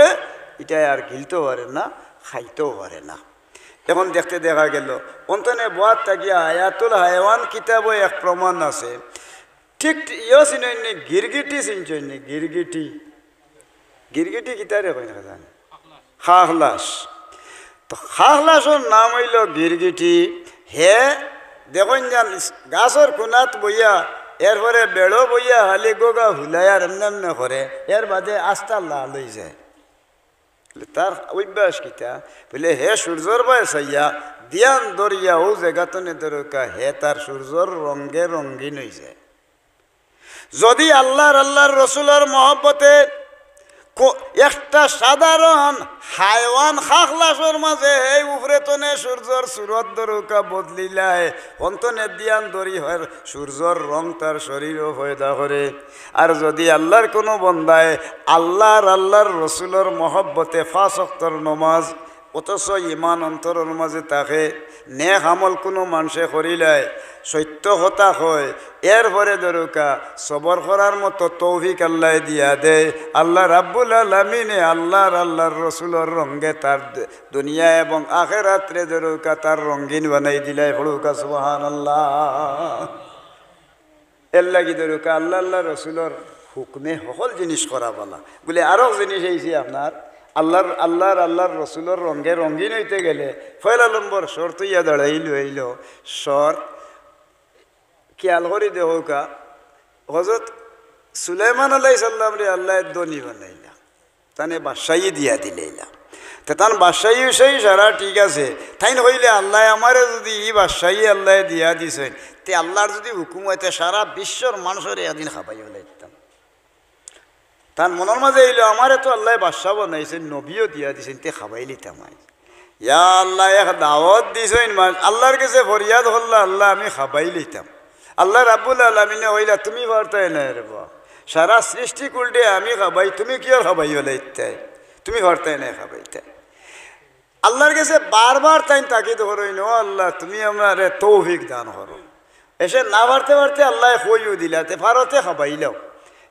এটা আর গিলতেও পারে না, খাইতেও পারে না। এখন দেখতে দেখা গেল অন্তনে বাদ থাকিয়া আয়াতুল হায়ওয়ান কিতাবও এক প্রমাণ আছে। ঠিক ইয়ে চিননি গিরগিটি চিনছনি? গিরগিটি, গিরগিটি কিতারে কই না জানি? খাখলাস। তো খাখলাসর নাম হইল গিরগিটি। হে দেখুন যান গাছর কোনাত বইয়া এরপরে বেড়ো বইয়া হালি গোগা হুলাইয়ার এমনি এমনি করে, এর বাদে আস্তা লাল হয়ে যায়। তার অভ্যাস কিতা বলে হে সূর্যর বয় চাইয়া দিয়ান দরিয়া ও জেগাতনে দরকা হে তার সূর্যর রঙে রঙিন হয়ে যায়। যদি আল্লাহর রসুলের মহব্বতে একটা সাধারণ হায়ওয়ান খাখলাসর মাঝে এই উপরে তনে সূর্যর সুরত দরকা বদলিলায় অন্তনে দিয়ান দরি হয় সূর্যর রং তার শরীরও পয়দা করে। আর যদি আল্লাহর কোনো বন্দায় আল্লাহর রসুলের মহব্বতে 5 ওয়াক্তের নমাজ অথচ ইমান অন্তরের মাঝে তাকে নেক আমল কোনো মানুষে করিলায় সত্য কথা হয়, এরপরে দরকা সবর করার মতো তৌফিক আল্লাহ দিয়া দেয়। আল্লাহ রাব্বুল আলামিনে আল্লাহর রসুলের রঙে তার দুনিয়া এবং আখিরাতে দরকা তার রঙিন বানাই দিলাই। পড়ুকা সুবহানাল্লাহ। এর লাগি দরকা আল্লাহ রসুলের হুকমে সকল জিনিস করা বলা বলে। আরও জিনিস হয়েছে আপনার আল্লাহর রসুলের রঙে রঙিন হইতে গেলে পয়লা নম্বর শর্ত ইয়া দাঁড়াইল শর্ত খেয়াল করি দেহকা হজরত সুলাইমান আলাইহিস সালাম রে আল্লাহ দনি বানাইলা, তানে বাদশাহী দিয়া দিলাইলা। তো তান বাদশাহী সেই সারা ঠিক আছে, তাই হইলে আল্লাহ আমারে যদি ই বাদশাহী আল্লাহ দিয়া দিছেন তে আল্লাহর যদি হুকুম হইতে সারা বিশ্বর মানুষের এদিন খাবাই হলাইতাম। তার মনের মাঝে হইল আমারে তো আল্লাহ বাদশাহ বানাইছেন, নবীও দিয়া দিছেন, তে খাবাই লিতাম। ইয়া আল্লাহ এক দাওয়াত দিছেন, আল্লাহর কাছে ফরিয়াদ হল্লা আল্লাহ আমি খাবাই লিতাম। আল্লাহ রাব্বুল আলামিনে হইলা তুমি পারতাই না রে বা সারা সৃষ্টি কুলটে আমি খাবাই, তুমি কি আর খাবাই হলে ইত্যাই তুমি পারতাই না খাবাইতে। আল্লাহর কাছে বারবার তাই তাকিদ করই নো আল্লাহ তুমি আমার তৌফিক দান করো। এসে না পারতে পারতে আল্লাহ কইও দিলাতে ভারতে খাবাইলাও।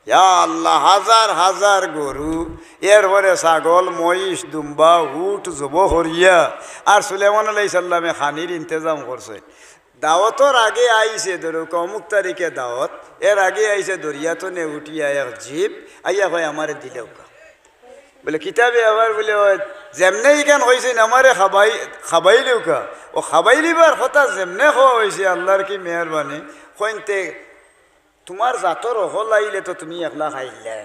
ইয়া আল্লাহ হাজার হাজার গরু এরপরে ছাগল মহিষ দুম্বা উট জব হরিয়া আর সুলাইমান আলাইহিস সালামে খানির ইন্তজাম করছে। দাওয়াতর আগে আইছে ধরুক অমুক তারিখে দাওয়াত, এর আগে আইছে দরিয়াতো নে উঠিয়া এক জীব আইয়া ভাই আমারে দিলেও বলে কিতাবে আবার বলে যেমনে ইখান হয়েছে আমারে খাবাইলেও কা ও খাবাইলিবার কথা যেমনে খাওয়া হয়েছে আল্লাহর কি মেহরবানি কইতে তোমার জাতর অহল আইলে তো তুমি একলা খাইলে,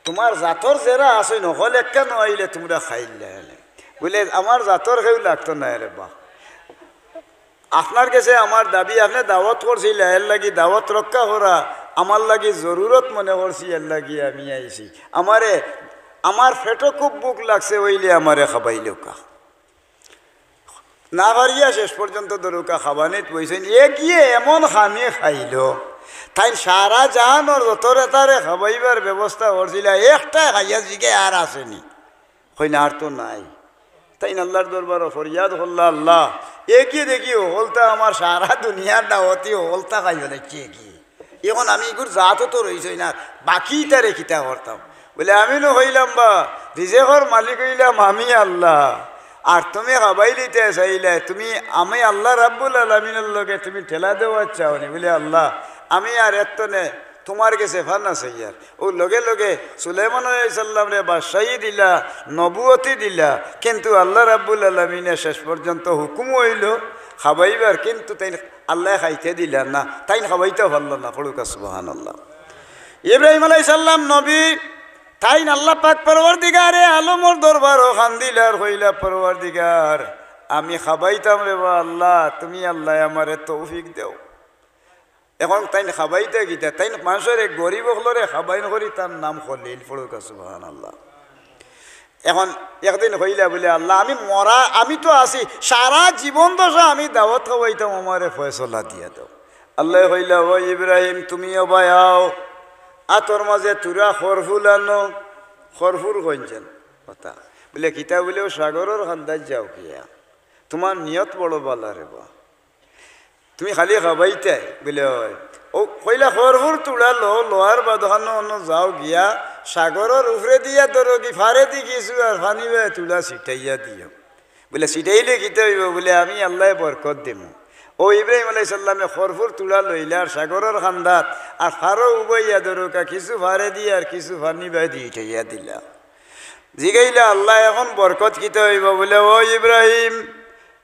তোমার জাতর যারা আছে নহল একটা নইলে তোমরা খাইলে বলে আমার জাতর কেউ লাগতো না রে বা। আপনার কাছে আমার দাবি আপনি দাওয়াত করছিল এর লাগি দাওয়াত রক্ষা করা আমার লাগি জরুরত মনে করছি, এর লাগি আমি আইছি। আমার পেটও খুব বুক লাগছে ওইলে আমারে খাবাইলেও কা না পারিয়া শেষ পর্যন্ত দরুকা খাবানিত বইছেন। এ গিয়ে এমন খানি খাইল তাই সারা জাহানোর যতরে তারে খাবাইবার ব্যবস্থা করছিল, একটা খাইয়া জিগে আর আসেনি কই না আর তো নাই। তাই আল্লাহর দরবার ফরিয়াদ হল্লা আল্লাহ এ কি দেখি হলতা আমার সারা দুনিয়ার দাওয়াতি হলতা খাই হলেছে কি এখন আমি এগুলো জাতও তো রয়েছে না বাকি তারে খিতা করতাম বলে আমি নো হইলাম বা রিজেকর মালিক হইলাম আমি আল্লাহ, আর তুমি খাবাই দিতে চাইলে তুমি আমি আল্লাহ রাব্বুল আলামিনের লগে তুমি ঠেলা দেওয়া চাওনি বলে আল্লাহ আমি আর এত নে তোমার কাছে ফানা চাইয়ার ও লগে লগে সুলাইমান আলাইহিস সালাম রে বাদশাহী দিলা নবুয়তি দিলা, কিন্তু আল্লাহ রাব্বুল আলামিনে শেষ পর্যন্ত হুকুম হইল খাবাইবার, কিন্তু তাই আল্লাহ খাইতে দিলা না, তাই খাবাইতে পারল না। পড়ুকা সুবহানাল্লাহ। ইব্রাহিম আলাইহিস সালাম নবী তাই আল্লাহ পাক পরওয়ারদিগারে আলমর দরবার ওখান দিলার হইলা পরওয়ারদিগার আমি খাবাইতাম রে বা আল্লাহ তুমি আল্লাহ আমারে তৌফিক দেও। এখন তাই খাবাইতে গিতা তাই মানুষের গরিব হলরে খাবাইন করি তার নাম খলিল। পড়ুকা সুবহানাল্লাহ। এখন একদিন হইলা বলে আল্লাহ আমি তো আছি সারা জীবন দশা আমি দাওয়াত খাওয়াইতাম আমারে ফয়সলা দিয়া দাও। আল্লাহ হইলা ও ইব্রাহিম তুমিও বায়াও আতর মাঝে তুরা খরফুল আনো খরফুর কইছেন কথা বলে কিতা বলেও সাগরের খান্দার যাও কিয়া তোমার নিয়ত বড় বালা রে বা তুমি খালি খাবাইতে বলে ও কইলা খরফুর তুলা লোহার বাদখানো অন্য যাও গিয়া সাগরের উপরে দিয়া ধরো কি ফারে দি কিছু আর ফানি বাই তুলা ছিটাইয়া দিও বলে ছিটাইলে কিতে হইব বলে আমি আল্লাহ বরকত দিম ও ইব্রাহিম আলাইহিস সালামে খরফুর তুলা লইলা আর সাগরের খান্দাত আর ফারো উবাইয়া ধরোকা কিছু ফারে দিয়ে আর কিছু ফানি বাই দিয়ে ঠাইয়া দিলা জিগাইলা আল্লাহ এখন বরকত কিতে হইব বলে ও ইব্রাহিম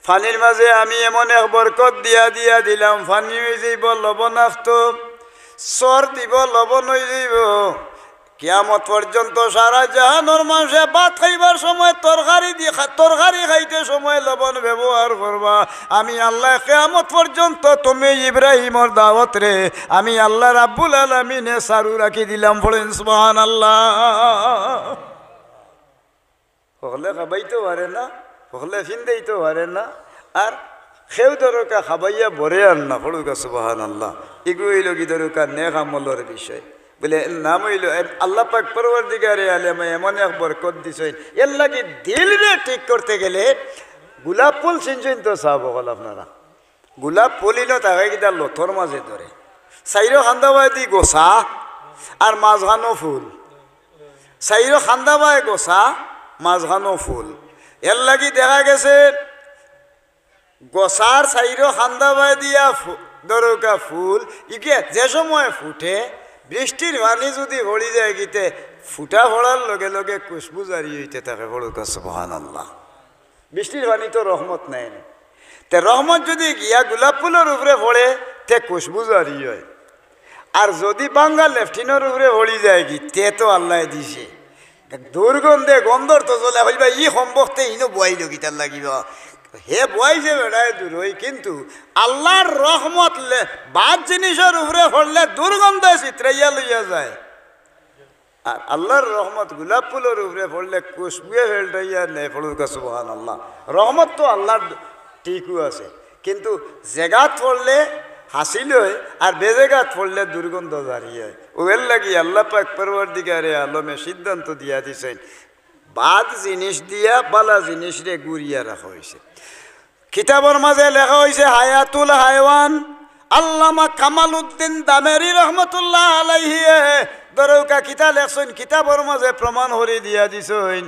ফানির মাঝে আমি এমন এক বরকত দিয়া দিলাম ফানি হয়ে যাইব লবণাক্ত সর দিব লবণ হয়ে যাইব কিয়ামত পর্যন্ত সারা জাহানোর মানুষে ভাত খাইবার সময় তরকারি খাইতে সময় লবণ ব্যবহার করবা আমি আল্লাহ কিয়ামত পর্যন্ত তুমি ইব্রাহিমর দাওয়াত রে আমি আল্লাহ রাব্বুল আলামিনে সারু রাখি দিলাম বলেন সুবহানাল্লাহ হলে খাবাইতে পারে না হলে ফিনতেইতে পারে না আর খেউ দরকা খাবাইয়া বরে আর না পড়ুকা সুবহানাল্লাহ এগুলো কি দরকার নেক আমলের বিষয় বলে নাম হইল আল্লাহ পাক পরওয়ারদিগারে আলম এমন এক বরকত দিছেন এর লাগি দিল রে ঠিক করতে গেলে গোলাপ ফুল চিনছেন তো চাব হল আপনারা গোলাপ ফুলিনো তাকে কিটা লথর মাঝে ধরে চাইরো খান্দাবাই দি গোসা আর মাঝখানো ফুল চাইরো খান্দাবাই গোসা মাঝখানো ফুল এর লাগি দেখা গেছে গোসার চাইরো খান্দাবাই দিয়া দরকা ফুল ইকে যে সময় ফুটে বৃষ্টির পানি যদি ভরি যায় গীতে ফুটা ভরার লগে লগে খুশবু জারি হইতে থাকে বড়কা সুবহানাল্লাহ বৃষ্টির পানি তো রহমত নাই তে রহমত যদি গিয়া গোলাপ ফুলের উপরে ভরে তে খুশবু জারি হয় আর যদি বাঙ্গা লেফটিনের উপরে ভরি যায় কি তে তো আল্লাহ দিছে দুর্গন্ধে গন্ধর তো চলে হইবা ই সম্পর্কে ইনো বয়াইল গীতার লাগিব হে বয়াইছে বেড়ায় দূর হই কিন্তু আল্লাহর রহমত বাদ জিনিসের উপরে পড়লে দুর্গন্ধ চিত্রাইয়া লইয়া যায় আর আল্লাহর রহমত গোলাপ ফুলের উপরে পড়লে খুশবুয়ে ফেলটাইয়া নেই পড়ুকা সুবহানাল্লাহ রহমত তো আল্লাহর ঠিকও আছে কিন্তু জেগাত পড়লে হাসিল হয় আর বেজেগাত পড়লে দুর্গন্ধ জারি হয় ওর লাগি আল্লাহ পাক পরওয়ারদিগারে আলমে সিদ্ধান্ত দিয়া দিছেন বাদ জিনিস দিয়া বালা জিনিস রে গুড়িয়া রাখা হয়েছে কিতাবের মাঝে লেখা হয়েছে হায়াতুল হায়ওয়ান আল্লামা কামাল উদ্দিন দামেরি রহমতুল্লাহ আলাইহি দরৌকা কিতা লেখছেন কিতাবের মাঝে প্রমাণ হরি দিয়া দিছেন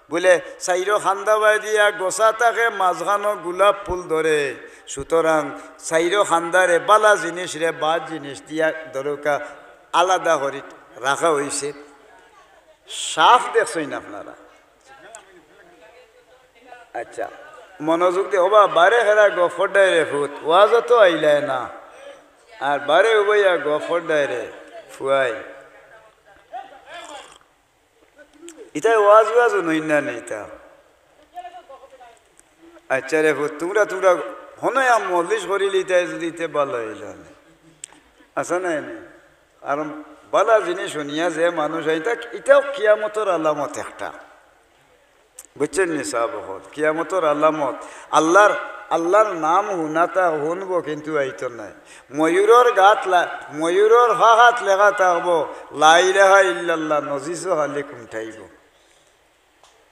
বলে চাইরো খান্দাবাই দিয়া গোসা থাকে মাঝখানো গোলাপ ফুল ধরে সুতরাং চাইরো খান্দারে বালা জিনিস রে বাদ জিনিস দিয়া দরৌকা আলাদা হরি রাখা হয়েছে সাফ দেখছেন আপনারা আচ্ছা মনোযোগ দিয়ে হবা বারে হেরা গফর ডাইরে ফুট ওয়াজ তো আইলায় না আর বারে উবাইয়া গফর ডাইরে ফুয়াই ইতাই ওয়াজ নই না নেইতা আচ্ছা রে ফুট তোমরা হনয়া মল্লিশ করিলি তাই যদি ইতে ভালো হইল আচ্ছা নাই আর বালা জিনিস শুনিয়া যে মানুষ আইতা এটাও কিয়ামতর আলামত একটা বুঝছেন নি সাহাবত কিয়ামতর আলামত আল্লাহর নাম হুনাতা শুনবো কিন্তু আইতো নাই ময়ূরের হাত লেখা থাকবো লা ইলাহা ইল্লাল্লাহ নজিস হালে কুমঠাইব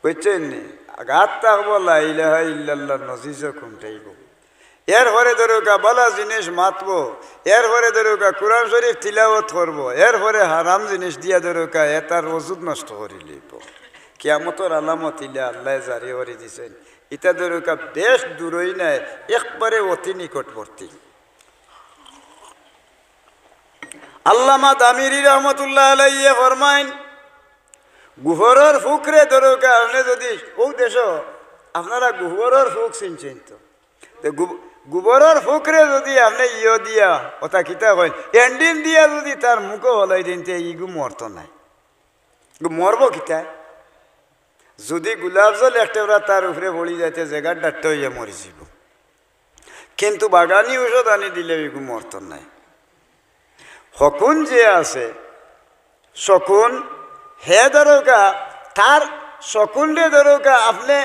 বুঝছেন নি গাত থাকবো লা ইলাহা ইল্লাল্লাহ নজিস কুমঠাইব এর পরে ধরুকা বালা জিনিস মাতবো এর পরে ধরুকা কোরআন শরীফ তিলাওয়াত করবো এর পরে হারাম জিনিস দিয়া ধরুকা এটার ওজুদ নষ্ট করে লিব কিয়ামতর আলামত ইলা আল্লাহ জারি করে দিছেন ইটা ধরুকা বেশ দূরই নাই একবারে অতি নিকটবর্তী আল্লামা দামিরি রহমতুল্লাহ আলাইহি ফরমাইন গুহরের ফুকরে ধরুকা আপনি যদি ও দেশ আপনারা গুহরের ফুক চিনছেন তো গোবরের ফুকরে যদি আপনি দিয়া ওটা কিতা কইন এন্ডিন দিয়া যদি তার মুখও হলাই দিন ইগু মরত নাই মরব কিতা যদি গোলাপ জল একটা তার উপরে বলি যাইতে জায়গার ডাক্ত হইয়া মরি যাব কিন্তু বাগানি ঔষধ আনি দিলে ইগু মরত নাই শকুন যে আছে শকুন হে ধরোকা তার শকুন রে ধরোকা আপনি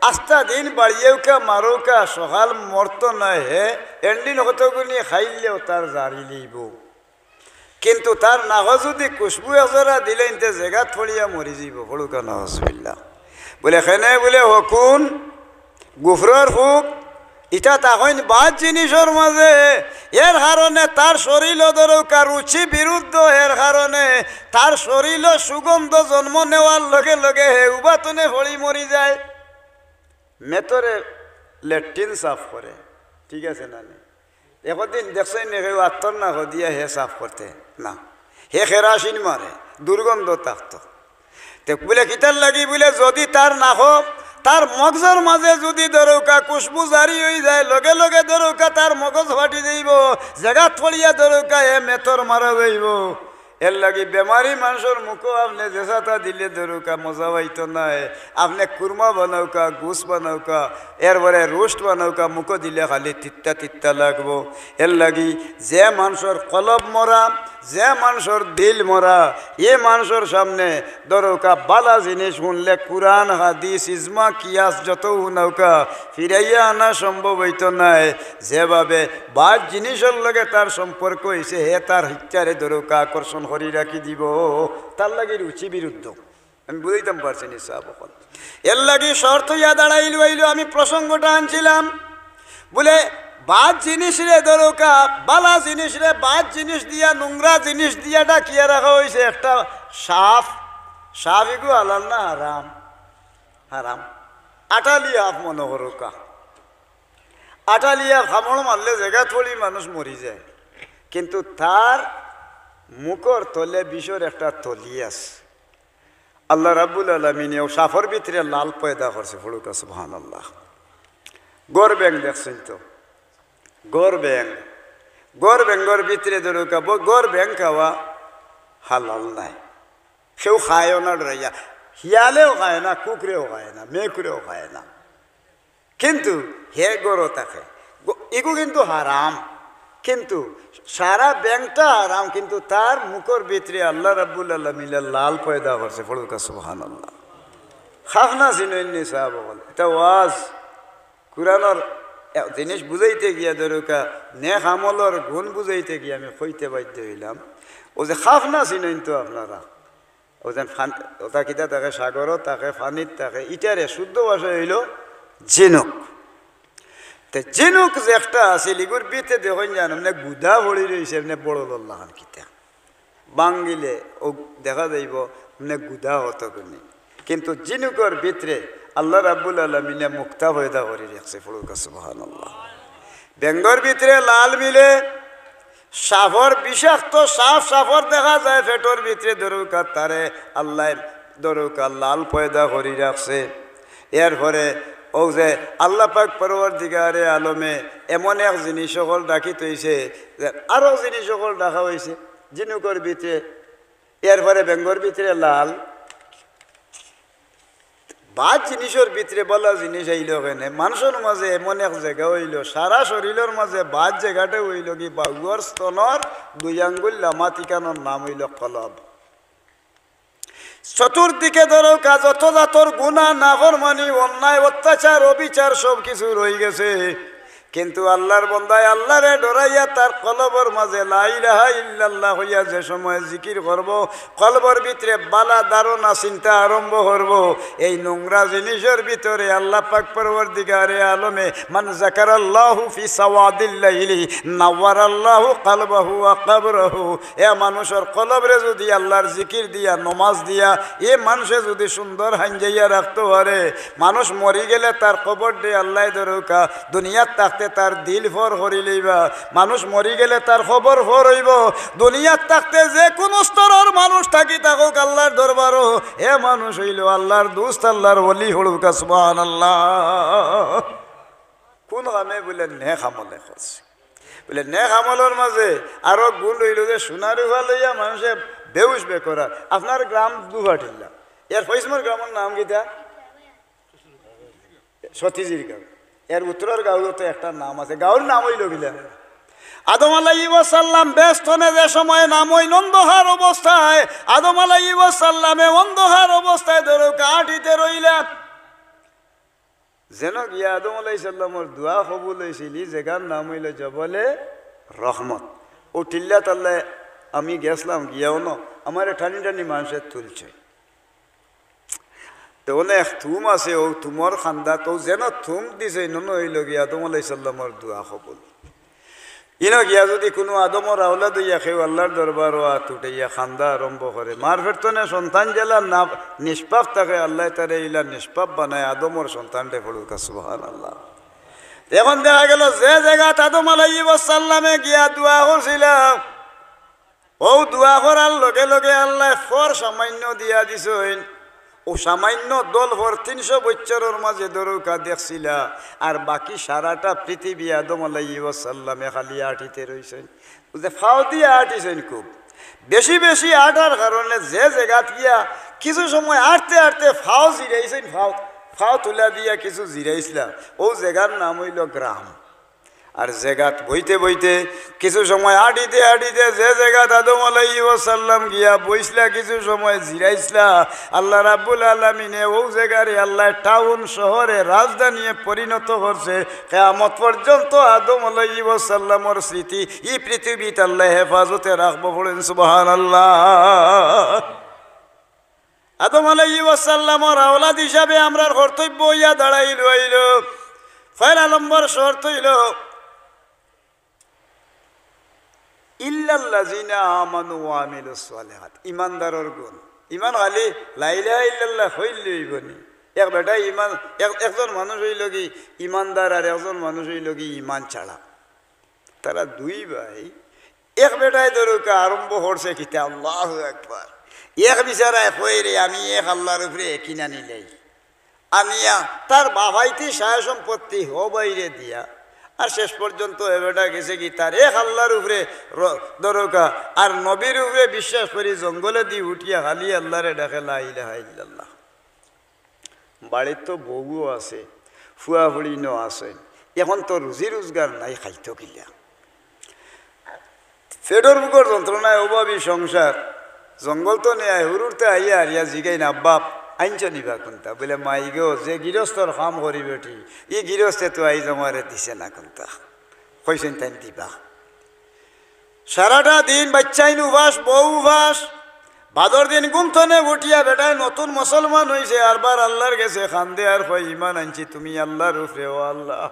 আস্তা দিন বাড়িয়েওকা মারোকা সকাল মরত নয় হে এন্ডিন হতগুনি খাইলেও তার জারি লইব কিন্তু তার নাহ যদি খুশবু এজরা দিলে ইনতে জায়গাত ফড়িয়া মরি যাব ফড়ুকা নজবিল্লা বলে এখানে বলে হকুন গুফরর ফুক ইটা তখন বাদ জিনিসের মাঝে এর কারণে তার শরীর দরকা রুচি বিরুদ্ধ এর কারণে তার শরীর সুগন্ধ জন্ম নেওয়ার লগে লগে হে উবাতনে হরি মরি যায়। মেতরে লেট্রিন সাফ করে, ঠিক আছে না? একদিন দেখছেন না কেউ আত্মর না দিয়া হে সাফ করতে না, হে কেরাসিন মারে, দুর্গন্ধ থাকতো। তে বলে কিতার লাগি বলে যদি তার না হোক তার মগজের মাঝে যদি দরকা খুশবু জারি হয়ে যায় লগে লগে দরকা তার মগজ ফাটি যাইব, জায়গা থড়িয়া দরকা এ মেথর মারা যাইব। এর লাগি বেমারি মানুষের মুখও আপনি জেসাটা দিলে দরকা মজা পাইতো নাই। আপনি কুরমা বানাওকা, গুস বানাওকা, এরপরে রোস্ট বানাওকা, মুখো দিলে খালি তিত্তা তিত্তা লাগবো। এর লাগি যে মানুষের কলব মরা, যে মানুষের দিল মরা, এ মানুষের সামনে দরকা বালা জিনিস শুনলে কুরআন হাদিস ইজমা কিয়াস যত শুনাওকা ফিরাইয়া আনা সম্ভব হইতো নাই। যেভাবে বাদ জিনিসের লগে তার সম্পর্ক হয়েছে হে তার হিচ্ছারে দরকা আকর্ষণ করি রাখি দিব, তার লাগে রুচি বিরুদ্ধ। আমি বুঝাইতাম পারছি নি সাহেব। এর লাগি শর্ত ইয়া দাঁড়াইল হইল, আমি প্রসঙ্গটা আনছিলাম বলে বাদ জিনিস রে দরকা বালা জিনিস রে বাদ জিনিস দিয়া নোংরা জিনিস দিয়া ডাকিয়া রাখা হয়েছে একটা সাফ। সাফ এগু হালাল না হারাম? হারাম। আটালিয়া আপ মনে করোকা, আটালিয়া খামড় মারলে জায়গা থলি মানুষ মরি যায়, কিন্তু তার মুখর তলে বিষর একটা তলি আছে। আল্লাহ রাব্বুল আলামিন ও সাফর ভিতরে লাল পয়দা করছে, ফড়ুকা সুবহানাল্লাহ। গর ব্যাং দেখছেন তো? গর ব্যাং, গর ব্যাঙ্গর ভিতরে দরকা গর ব্যাং খাওয়া হালাল নাই। কেউ খায়ও না ডরাইয়া, শিয়ালেও খায় না, কুকুরেও খায় না, মেকুরেও খায় না, কিন্তু হে গরও থাকে। এগু কিন্তু হারাম, কিন্তু সারা ব্যাংকটা হারাম, কিন্তু তার মুখর ভিতরে আল্লাহ রাব্বুল আলামিন লাল পয়দা করছে, ফড়ুকা সুবহানাল্লাহ। খাফনা চিননি সাহাব বলে এটা ওয়াজ কুরআনের জিনিস বুঝাইতে গিয়া দরকা নেক আমলের গুণ বুঝাইতে গিয়ে আমি কইতে বাধ্য হইলাম। ও যে খাফনা চিনেন তো আপনারা, ও যেন ওটা কিতা থাকে সাগরত থাকে, ফানিত থাকে, ইটারে শুদ্ধ ভাষা হইল ঝিনুক। তো ঝিনুক যে একটা আছে লিগুর বিতে দেখুন জান এমনি গুদা ভরি রয়েছে, এমনি বড় লল্লাহান কিতা বাঙ্গিলে ও দেখা যাইব এমনি গুদা হতো কোনি, কিন্তু ঝিনুকর ভিতরে আল্লাহ রাব্বুল আলামিনে মুক্তা পয়দা করে রাখছে, ফড়ুকা সুবহানাল্লাহ। বেঙ্গর ভিতরে লাল মিলে সাফর বিষাক্ত সাফ সাফর দেখা যায় পেটর ভিতরে দরকা তারে আল্লাহ দরকা লাল পয়দা করে রাখছে। এরপরে ও যে আল্লাহ পাক পরওয়ারদিগারে আলমে এমন এক জিনিস সকল ডাকি তৈছে, আরও জিনিস সকল ডাকা হয়েছে ঝিনুকর ভিতরে। এরপরে বেঙ্গর ভিতরে লাল বাদ জিনিসের ভিতরে বলা জিনিস আইল কেনে মানুষের মাঝে এমন এক জায়গা হইল, সারা শরীরের মাঝে বাদ জায়গাটা হইল কি বাগুয়ার স্তনর 2 আঙ্গুল লামা টিকানোর নাম হইল কলব। চতুর্দিকে ধরো যত জাতর গুনাহ নাফরমানি অন্যায় অত্যাচার অবিচার সব কিছু রয়ে গেছে, কিন্তু আল্লাহর বন্দায় আল্লাহরে ডরাইয়া তার কলবর মাঝে লা ইলাহা ইল্লাল্লাহ হইয়া যে সময় জিকির করব, কলবর ভিতরে বালা ধারণা চিন্তা আরম্ভ করব, এই নোংরা জিনিসের ভিতরে আল্লাহ পাক পরওয়ারদিগারে আলমে মান যাকারাল্লাহু ফি সাওয়াদিল লাইলি নাওয়ারাল্লাহু কলবাহু ওয়া কবরহু। এ মানুষের কলবরে যদি আল্লাহর জিকির দিয়া নমাজ দিয়া এ মানুষে যদি সুন্দর হাঞ্জাইয়া রাখতে পারে, মানুষ মরি গেলে তার কবর দিয়ে আল্লাহ দরকা দুনিয়ার থাকতে তার দিল ফর হরি লইবা, মানুষ মরি গেলে তার খবর ফর হইব। দুনিয়ার থাকতে যে কোনো স্তরের মানুষ থাকি থাকুক আল্লাহর দরবারও এ মানুষ হইল আল্লাহর দোস্ত, আল্লাহর ওলি হলুকা সুবহানাল্লাহ। কোন কামে বলে নেক আমলে করছে, বলে নেক আমলের মাঝে আরো গুণ হইল যে সোনার উহা লইয়া মানুষে বেউস বে করা। আপনার গ্রাম দুভাটিল্লা, এর ফৈসমর গ্রামের নাম গীতা সতীজির গাঁও, এর উত্তরের গাঁওতে একটা নাম আছে, গাঁওর নাম হইল গিলা আদম আলাইহিস সালাম বেস্তনে যে সময় নাম ওই অন্ধকার অবস্থায়, আদম আলাইহিস সালামে অন্ধকার অবস্থায় ধরো কাঠিতে রইলা, যেন গিয়া আদম আলাইহিস সালামের দোয়া কবুল হয়েছিল, জায়গার নাম হইল জবলে রহমত। ও টিল্লা তাল্লায় আমি গেছিলাম, গিয়াও ন আমার টানি টানি মানুষের তুলছে। তো অনেক থুম আছে ও থুমর খান্দা তো যেন থুম দিছে নন হইল গিয়া আদম আলাইহিস সালামর দোয়া কবুল ইনো গিয়া যদি কোনো আদমর আওলাদ হইয়া কেউ আল্লাহর দরবার তুটাইয়া খান্দা আরম্ভ করে মার ফেরতনে সন্তান জেলা না নিষ্পাপ থাকে আল্লাহ তারে ইলা নিষ্পাপ বানায় আদমর সন্তানটে পড়ুক সুবহানাল্লাহ। এখন দেখা গেল যে জায়গাত আদম আলাইহিস সালামে গিয়া দোয়া করছিল ও দোয়া করার লগে লগে আল্লাহ ফর সামান্য দিয়া দিছেন ও সামান্য দল ভর 300 বছরের মাঝে দরকা দেখছিলা আর বাকি সারাটা পৃথিবী আদম আলাইহিস সালামে খালি আটিতে রইছেন যে ফাও দিয়ে আটিছেন খুব বেশি বেশি আটার কারণে যে জায়গাত গিয়া কিছু সময় আটতে আটতে ফাও জিরাইছেন ফাও তুলা দিয়া কিছু জিরাইছিলা ও জায়গার নাম হইল গ্রাম। আর জায়গাত বইতে বইতে কিছু সময় আটিতে আটিতে যে জায়গাত আদম আলাইহিস সালাম গিয়া বইসলা কিছু সময় জিরাইছলা আল্লাহ রাব্বুল আলামিনে ও জায়গারে আল্লাহ টাউন শহরে রাজধানী পরিণত করছে কিয়ামত পর্যন্ত আদম আলাইহিস সালামের স্মৃতি এই পৃথিবীতে আল্লাহ হেফাজতে রাখবো বলেন সুবহানাল্লাহ। আদম আলাইহিস সালামের আওলাদ হিসাবে আমরার কর্তব্য হইয়া দাঁড়াইল হইল পয়লা নম্বর শর্ত হইল ইল্লাল্লাযিনা আমানু ওয়া আমিলুস সালিহাত ইমানদারের গুণ ইমান খালি লা ইলাহা ইল্লাল্লাহ হইলেই বনি এক বেটা ইমান একজন মানুষ হইল কি ইমানদার আর একজন মানুষ হইল কি ইমান ছাড়া তারা দুই ভাই এক বেটায় দরকা আরম্ভ করছে কিতা আল্লাহু আকবার এক বিচারায় কই রে আমি এক আল্লাহর উপরে কিনা নিলেই আনিয়া তার বাবাইতে সায় সম্পত্তি হো বাইরে দিয়া আর শেষ পর্যন্ত এবেটা গেছে কি তার এক আল্লাহর উপরে দরকা আর নবীর উপরে বিশ্বাস করি জঙ্গলে দিয়ে উঠিয়া খালি আল্লাহরে ডাকে লা ইলাহা ইল্লাল্লাহ। বাড়ির তো বউও আছে ফুয়া ফুড়িনও আছে এখন তো রুজি রোজগার নাই খাইতো কিলা পেটর বুকর যন্ত্রণায় অভাবী সংসার জঙ্গল তো নেয় হুরুরতে আইয়া আরিয়া জিগাই না বাপ আইনছ নিবা কোনটা বলে মাই গো যে গৃহস্থর কাম করি বেটি ই গৃহস্থে তো আই জমারে দিছে না কোনটা কইছেন তাই দিবা সারাটা দিন বাচ্চাইন উভাস বউ উভাস ভাদর দিন গুমথনে উঠিয়া বেটায় নতুন মুসলমান হয়েছে আরবার আল্লাহর গেছে খান্দে আর কয় ইমান আনছি তুমি আল্লাহর উপরে ও আল্লাহ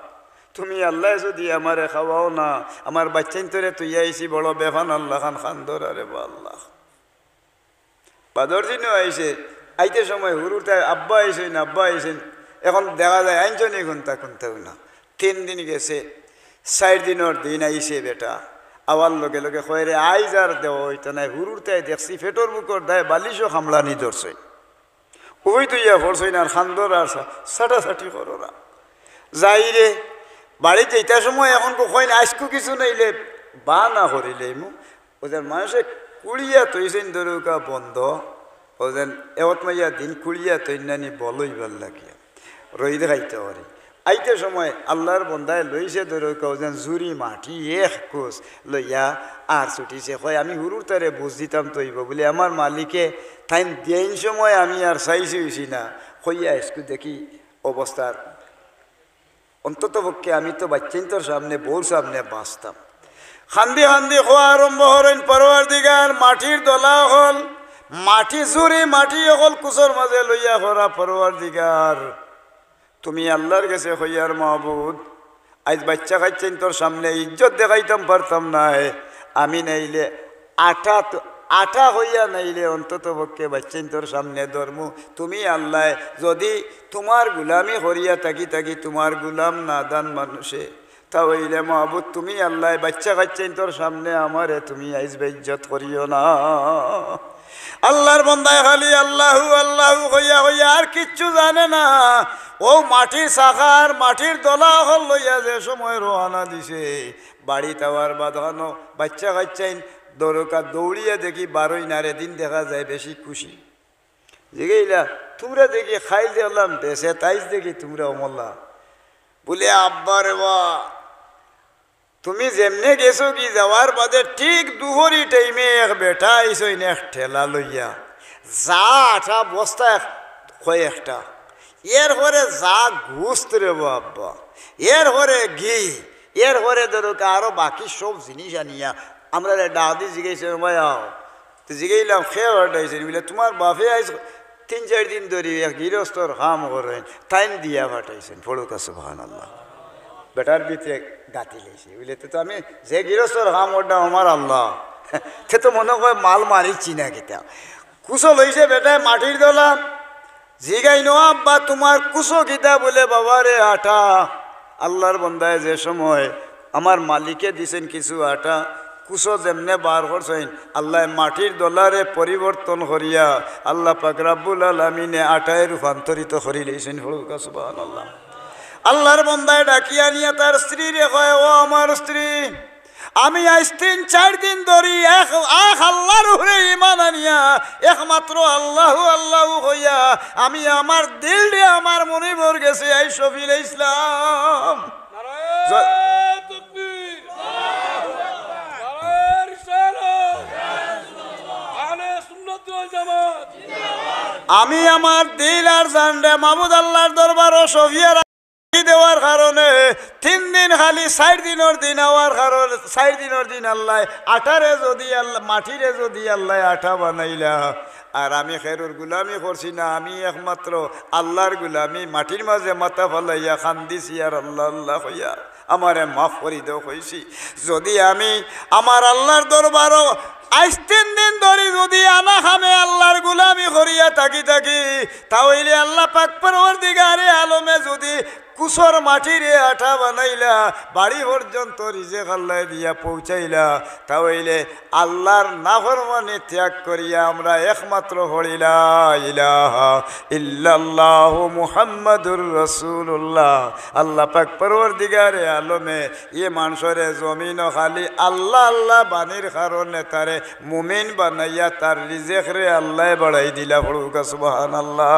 তুমি আল্লাহ যদি আমারে খাওয়াও না আমার বাচ্চাইন তোরে তুই আইছি বড় বেফান আল্লাহ খান খান্দর আরে আল্লাহ ভাদর দিনও আইছে আইতে সময় হুরুতে আব্বা আইসেন আব্বা আইসেন এখন দেখা যায় আইনজনী কোনটা কোনটাও না 3 দিন গেছে 4 দিনের দিন আইসে বেটা আবার লগে লগে কয় রে আইজ আর দেও হইতো না হুরুরতে দেখছি ফেটর বুকর দায় বালিশও খামলানি ধরছে ওই তো ইয়া ভরছই না আর খান্দর আর ছাটাছাটি করোরা যাই রে বাড়িতে এইটার সময় এখন কই না আজকু কিছু নাইলে বা না করিলে ওদের মানুষে কুড়িয়া তৈছেন দরকা বন্ধ ওদের এত মাইয়া দিন কুড়িয়া তৈনানি বলই ভাল লাগিয়া রই দেখাইতে পারে আইতে সময় আল্লাহর বন্ধায় লইছে দরকা ওদের জুরি মাটি এক কোষ লইয়া আর ছুটিছে কয় আমি হুরুর তারে বুঝ দিতাম তৈব বলে আমার মালিকে টাইম দেন সময় আমি আর চাইছি হইছি না কইয়া আজকু দেখি অবস্থার অন্তত পক্ষে আমি তো বাচ্চাইন্তর সামনে বউর সামনে বাঁচতাম খান্দি খান্দি খোয়া আরম্ভ হলেন পরওয়ারদিগার মাটির দলা হল মাটি জুড়ি মাটি অকল কুচর মাঝে লইয়া খরা পরওয়ারদিগার তুমি আল্লাহর কাছে হইয়ার মাহবুদ আজ বাচ্চা খাইছেন তোর সামনে ইজ্জত দেখাইতাম পারতাম না আমি নাইলে আটা হইয়া নাইলে অন্তত পক্ষে বাচ্চেন তোর সামনে ধর্ম তুমি আল্লাহ যদি তোমার গুলামি করিয়া থাকি তোমার গুলাম নাদান মানুষে তা হইলে মাহবুদ তুমি আল্লাহ বাচ্চা খাচ্ছেন তোর সামনে আমারে তুমি আইজ বেইজ্জত করিও না। আল্লাহর বন্দায় খালি আল্লাহু আল্লাহু হইয়া হইয়া আর কিচ্ছু জানে না ও মাটির শাখার মাটির দলা হল লইয়া যে সময় রওনা দিছে বাড়ি তাওয়ার বাঁধানো বাচ্চা খাচ্ছেন দরকা দৌড়িয়া দেখি 12 নারে দিন দেখা যায় বেশি খুশি জিগেইলা তোমরা দেখি খাইল দিলাম বেশে তাইজ দেখি তোমরা অমল্লা বলে আব্বা রে বা তুমি যেমনে গেছো কি যাওয়ার বাদে ঠিক দুপুরি টাইমে এক বেটা আইসই না এক ঠেলা লইয়া যা আঠা বস্তা কয়েকটা এর পরে যা ঘুষত রে আব্বা এর পরে ঘি এর পরে দরকা আরো বাকি সব জিনিস আনিয়া আমরা ডাদি জিগাইছে ভাইয়াও তো জিগাইলাম খেয়ে হটাইছে বলে তোমার বাপে আইস 3-4 দিন ধরে এক গৃহস্থর কাম করেন টাইম দিয়া পাঠাইছেন ফড়ুকা সুবহানাল্লাহ বেটার ভিতরে গাতি লেছে বুঝলে তো আমি যে গৃহস্থর কাম ওটা আমার আল্লাহ সে তো মনে হয় মাল মারিচ্ছি না কিতা কুশো লইছে বেটায় মাটির দলা জিগাই নোয়া বা তোমার কুশো কিতা বলে বাবারে আটা আল্লাহর বন্দায় যে সময় আমার মালিকে দিছেন কিছু আটা কুশো যেমনে বার করছেন আল্লাহ মাটির দলারে পরিবর্তন করিয়া আল্লাহ পাক রাব্বুল আলামিনে আটায় রূপান্তরিত করি লইছেন ফড়ুকা সুবহানাল্লাহ আল্লাহর বন্দায় ডাকিয়া নিয়ে তার স্ত্রী রে কয় ও আমার স্ত্রী আমি আজ 3-4 দিন ধরি এক আল্লাহর উপরে ঈমান আনিয়া একমাত্র আল্লাহু আল্লাহু হইয়া আমি আমার দিল রে আমার মনে ভর গেছে এই শফিল ইসলাম নারায়ে তাকবীর নারায়ে রিসালাত আহলে সুন্নাত ওয়াল জামাত আমি আমার দিল আর জান রে মাবুদ আল্লাহর দরবার ও শফিয়া দেওয়ার কারণে 3 দিন খালি 4 দিনের দিন হওয়ার কারণে 4 দিনের দিন আল্লাহ আটারে যদি আল্লাহ মাটিরে যদি আল্লাহ আটা বানাইলা আর আমি খেরুর গুলামি করছি না আমি একমাত্র আল্লাহর গুলামি মাটির মাঝে মাথা ফলাইয়া খান্দিছি আর আল্লাহ আল্লাহ হইয়া আমারে মাফ করি দেও কইছি যদি আমি আমার আল্লাহর দরবারও আজ 3 দিন ধরে যদি আনা খামে আল্লাহর গুলামি করিয়া থাকি তাহলে আল্লাহ পাক পরওয়ারদিগারে আলমে যদি কুসর মাটিরে আঠা বানাইলা বাড়ি পর্যন্ত রিজেক আল্লাহ দিয়া পৌঁছাইলা তাহলে আল্লাহর নাফরমানি ত্যাগ করিয়া আমরা একমাত্র হরিলা ইলাহা ইল্লাল্লাহু মুহাম্মাদুর রাসূলুল্লাহ আল্লাহ পাক পরওয়ারদিগারে আলমে এ মানুষরে জমিন খালি আল্লাহ আল্লাহ বাণীর কারণে তারে মুমিন বানাইয়া তার রিজেক রে আল্লাহ বাড়াই দিলা পড়ুকা সুবহানাল্লাহ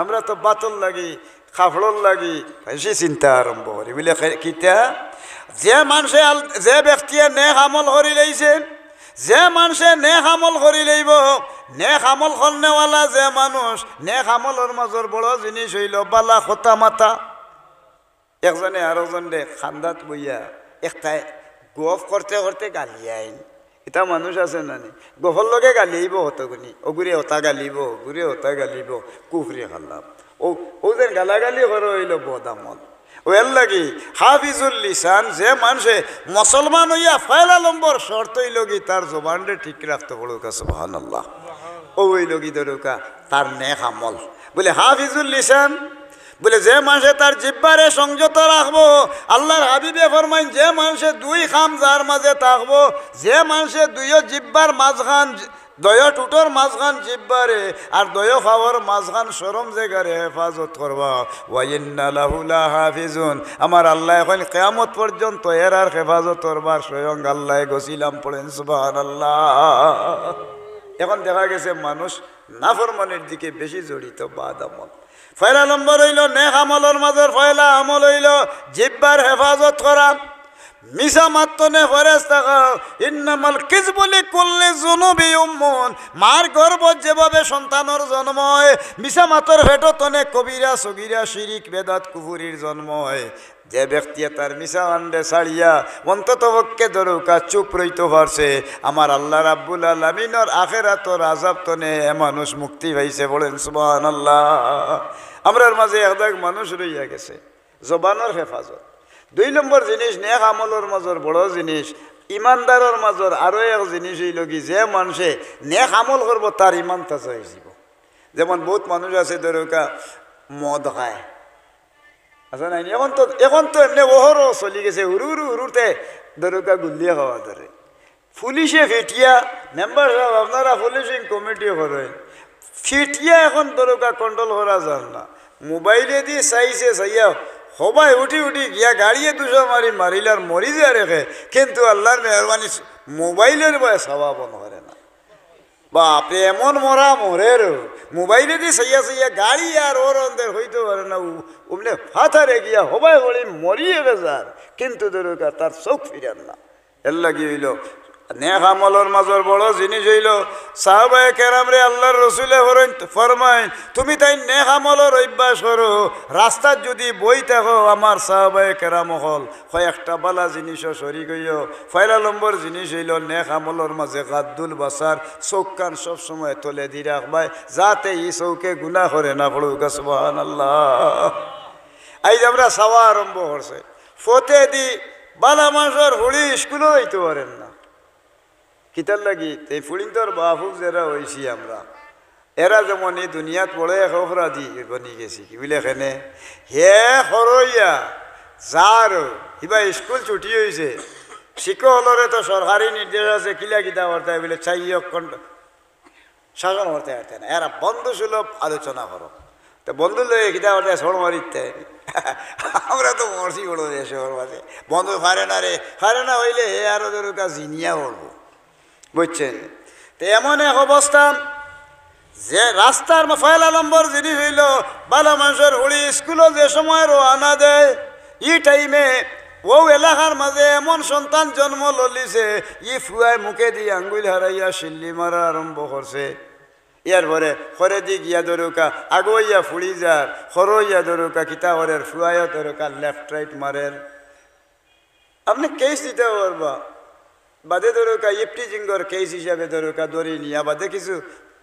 আমরা তো বাতল লাগি খাফড়র লাগি বেশি চিন্তা আরম্ভ করি বলে কিতা যে মানুষে যে ব্যক্তিয়ে নেক আমল করি লইছে যে মানুষে নেক আমল করি লইব নেক আমল করনেওয়ালা যে মানুষ নেক আমলের মাজর বড় জিনিস হইল বালা খোতা মাতা একজনে আরেকজনে খান্দাত বইয়া একটাই গফ করতে করতে গালি আইন এটা মানুষ আছে নানি গফর লগে গালিব হতগুনি অগুরে হতা গালিব অগুরে হতা গালিব কুফরি খাল্লাম ওদের গালাগালি করে হইল বদামল ও এর লাগি হাফিজুল লিসান যে মানুষে মুসলমান হইয়া ফয়লা নম্বর শর্ত হইল কি তার জবানরে ঠিক রাখতে পড়ুকা সুবহানাল্লাহ ও হইল কি ধরুকা তার নেক আমল বলে হাফিজুল লিসান বলে যে মানুষে তার জিব্বারে সংযত রাখবো আল্লাহর হাবিবে ফরমাইন যে মানুষে 2 খাম যার মাঝে থাকবো যে মানুষে 2 জিব্বার মাঝখান দয়া টুটোর মাঝখান জিব্বারে আর দয়া খাওয়ার মাঝখান শরম জায়গারে হেফাজত করবা ওয়াইন্না লাহু লাহাফিজুন আমার আল্লাহ এখন কিয়ামত পর্যন্ত এর আর হেফাজত করবার স্বয়ং আল্লাহ গছিলাম পড়েন সুবহানাল্লাহ এখন দেখা গেছে মানুষ নাফরমানের দিকে বেশি জড়িত বাদ আমল পয়লা নম্বর হইল নেক আমলের মাঝের পয়লা আমল হইল জিব্বার হেফাজত করা মিশা মাত্তনে ফেরেশতা ইন্নামাল কিযবু লিকুল্লি যুনুবি উম্মুন মার গর্ভ যেভাবে সন্তানের জন্ম হয় মিশা মাতর ভেটতনে কবিরা সগিরা শিরিক বেদাত কুফুরির জন্ম হয় যে ব্যক্তি তার মিশা আন্ডে ছাড়িয়া অন্তত পক্ষে ধরুকা চুপ রইতে পারছে আমার আল্লাহ রাব্বুল আলামিনের আখিরাতর আযাব তনে মানুষ মুক্তি পাইছে বলেন সুবহানাল্লাহ আমরার মাঝে একদাগ মানুষ রইয়া গেছে জবানের হেফাজত 2 নম্বর জিনিস নেক আমলের মাজর বড় জিনিস ইমানদারের মাজর আরো এক জিনিস হইল কি যে মানুষে নেক আমল করব তার ইমান তাজা হয়ে যাব যেমন বহুত মানুষ আছে ধরুকা মদ খায় আচ্ছা নাই এখন তো এমনি ওহরও চলি গেছে হুরুতে ধরুকা গুলিয়া খাওয়া ধরে পুলিশে ফিটিয়া মেম্বার সাহেব আপনারা পুলিশিং কমিটি করেন ফিটিয়া এখন ধরুকা কন্ট্রোল করা যান না মোবাইলে দিয়ে চাইয়া সবাই উঠি গিয়া গাড়িয়ে 200 মারিলার মরি যা রেখে কিন্তু আল্লাহর মেহরবানি মোবাইলের বয়ে স্বভাবন করে না বাপরে এমন মরা মরের মোবাইলে দিয়ে চাইয়া গাড়ি আর ওর অন্তর হইতে পারে না ওমনে ফাথারে গিয়া সবাই বলি মরিয়ে গেছার কিন্তু দরকার তার চোখ ফিরেন না এর লাগি হইল নেক আমলের মাজর বড় জিনিস হইল সাহাবায়ে কেরাম রে আল্লাহর রসুলে ফরমাইন তুমি তাই নেক আমলের অভ্যাস করো। রাস্তার যদি বই থাকো আমার সাহাবায়ে কেরাম হল কয়েকটা বালা জিনিসও শরীক হইও। পয়লা নম্বর জিনিস হইল নেক আমলের মাঝে গাদ্দুল বাসার চোখ কান সব সময় তলে দি রাখবাই যাতে ই চৌকে গুনাহ করে না পড়ুক। সুবহানাল্লাহ। আজ আমরা চাওয়া আরম্ভ করছে ফতে দি বালা মাসর হুড়ি স্কুলও যাইতে পারেন না। কিতার লাগি এই ফুড়িন্তর বাহুক যারা হয়েছি আমরা এরা যেমন এই দুনিয়াত পড়ে এক অপরাধী বনি গেছি কি বলে এখানে হে হরইয়া যার কিবা স্কুল ছুটি হয়েছে শিক্ষকলরে তো সরকারি নির্দেশ আছে কিলা কিতা করতে বলে চাইয়ক শাসন করতে পারতে না। এরা বন্ধু সুলভ আলোচনা করো তো বন্ধু লয়ে কিতা করতে সর মারিতে আমরা তো মরছি বড় শহর মাঝে বন্ধু ফারে না রে ফারে না হইলে হে আরো দরকার জিনিয়া করবো বুঝছেন। তো এমন এক অবস্থা যে রাস্তার পয়লা নম্বর জিনিস হইল বালা মানুষের হুড়ি স্কুলও যে সময় রওনা দেয় ই টাইমে ও এলাকার মাঝে এমন সন্তান জন্ম ললিছে ই ফুয়ায় মুখে দিয়ে আঙ্গুল হারাইয়া শিল্লি মারা আরম্ভ করছে। ইয়ার পরে খরে দি গিয়া দরকা আগইয়া ফুড়ি যার খরইয়া দরকা কিতা করের ফুয়াইয়া দরকা লেফট রাইট মারের। আপনি কেস দিতে পারবা বাদে দরকা ইফটি জিঙ্গর কেস হিসাবে দরকা ধরে নিয়া বাদে কিছু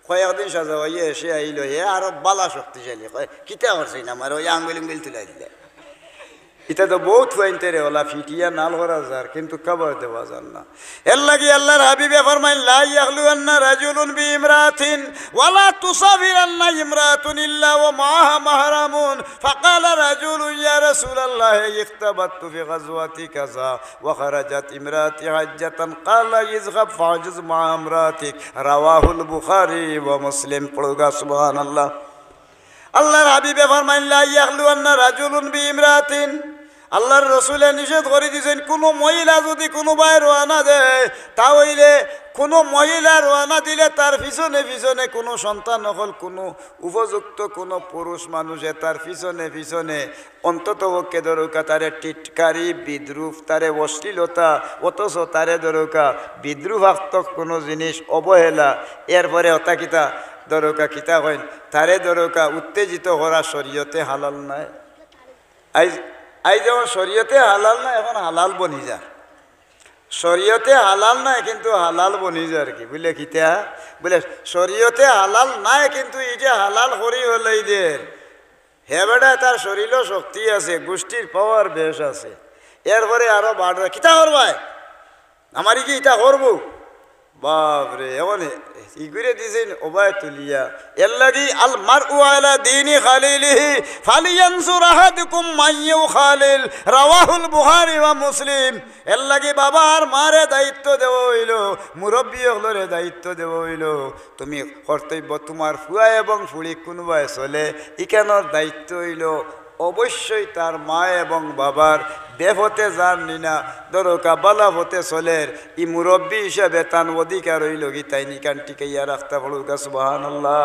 কয়েকদিন সাজা হইয়া এসে আইল হে আরো বালা শক্তিশালী কিতা করছে না আমার ওই আঙ্গুল উঙ্গুল তুলে দিলে। এটা তো বহুত ফাইনতে রে ওলা ফিটিয়া নাল করা যার কিন্তু কবর দেওয়া যান না। এর লাগি আল্লাহর হাবিবে ফরমাইন লা ইয়াখলুন্না রাজুলুন বিইমরাতিন ওয়ালা তুসাফিরান্না ইমরাতুন ইল্লা ওয়া মাহা মাহরামুন ফাকালা রাজুলুন ইয়া রাসূলুল্লাহ ইখতাবাতু ফি গাজওয়াতি কাযা ওয়া খারাজাত ইমরাতি হাজ্জাতান ক্বালা ইযহাব ফাজিজ মা ইমরাতিক রাওয়াহুল বুখারী ওয়া মুসলিম। পড়ুগা সুবহানাল্লাহ। আল্লাহর হাবিবে ফরমাইন লা ইয়াখলুন্না রাজুলুন বিইমরাতিন আল্লাহর রসুলে নিষেধ করে দিয়েছেন কোনো মহিলা যদি কোনো ভাই রওনা দেয় তা হইলে কোনো মহিলা রওনা দিলে তার পিছনে পিছনে কোনো সন্তান নকল কোনো উপযুক্ত কোনো পুরুষ মানুষে তার পিছনে পিছনে অন্তত পক্ষে দরকার তারে টিটকারি বিদ্রুপ তারে অশ্লীলতা অথচ তারে দরকার বিদ্রুপাত্মক কোনো জিনিস অবহেলা এরপরে অতা কিতা দরকার কিতা হইন তারে দরকার উত্তেজিত করা শরীয়তে হালাল নাই। আই যেমন শরীয়তে হালাল না এখন হালাল বনি যা শরীয়তে হালাল নাই কিন্তু হালাল বনি যা আর কি বুঝলে কিতা বলে শরীয়তে হালাল নাই কিন্তু এটা হালাল করি হলে দের হে বেটা তার শরীরও শক্তি আছে গোষ্ঠীর পাওয়ার বেশ আছে এরপরে আরো বাড়বে কিতা করবাই আমার কি ইটা করবো বাপরে এমন ই করে দিয়েছেন ওবায় তুলিয়া এর লাগি আল মারউ আলা দীনি খালিলিহি ফালিয়ানজুর আহাদুকুম মাইয়ু খালিল রাওয়াহুল বুখারী ওয়া মুসলিম। এর লাগি বাবা আর মারে দায়িত্ব দেওয়া হইল মুরব্বী হলরে দায়িত্ব দেওয়া হইল তুমি কর্তব্য তোমার ফুয়া এবং ফুড়ি কোনোবাই চলে ইকানোর দায়িত্ব হইল অবশ্যই তার মা এবং বাবার বেফতে যার নিনা দরকা বালা হতে চলের ই মুরব্বী হিসাবে তান অধিকার হইল কি তাই নিকান টিকাইয়া রাখতে পড়ুকা সুবহানাল্লাহ।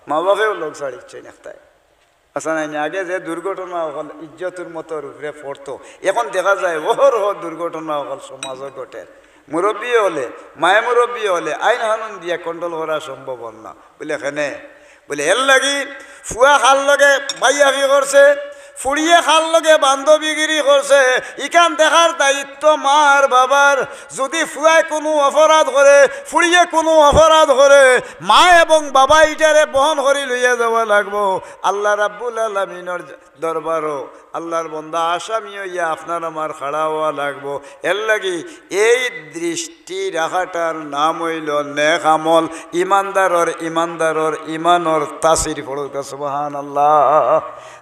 মা বাপেও লোক ছাড়িচ্ছে নেখতায় আচ্ছা নাই আগে যে দুর্ঘটনা হল ইজ্জতের মতোর উপরে পড়তো এখন দেখা যায় অহরহ দুর্ঘটনা হল সমাজ ঘটে মুরব্বী হলে মায়ে মুরব্বী হলে আইন কানুন দিয়া কন্ট্রোল করা সম্ভব না বলে এখানে বলে এর লাগি ফুয়া খাল লগে বাইয়াফি করছে ফুড়িয়ে খাল লগে বান্ধবীগিরি করছে ইকান দেখার দায়িত্ব মার বাবার। যদি ফুয়ায় কোনো অপরাধ করে ফুড়িয়ে কোনো অপরাধ করে মা এবং বাবা ইটারে বহন করে লইয়া যাওয়া লাগবো আল্লাহ রাব্বুল আলামিনের দরবারও আল্লাহর বন্দা আসামি হইয়া আপনার আমার খাড়া হওয়া লাগবো। এর লাগি এই দৃষ্টি রাখাটার নাম হইল নেক আমল ইমানদারর ইমানর তাসির পড়ুক সুবহানাল্লাহ।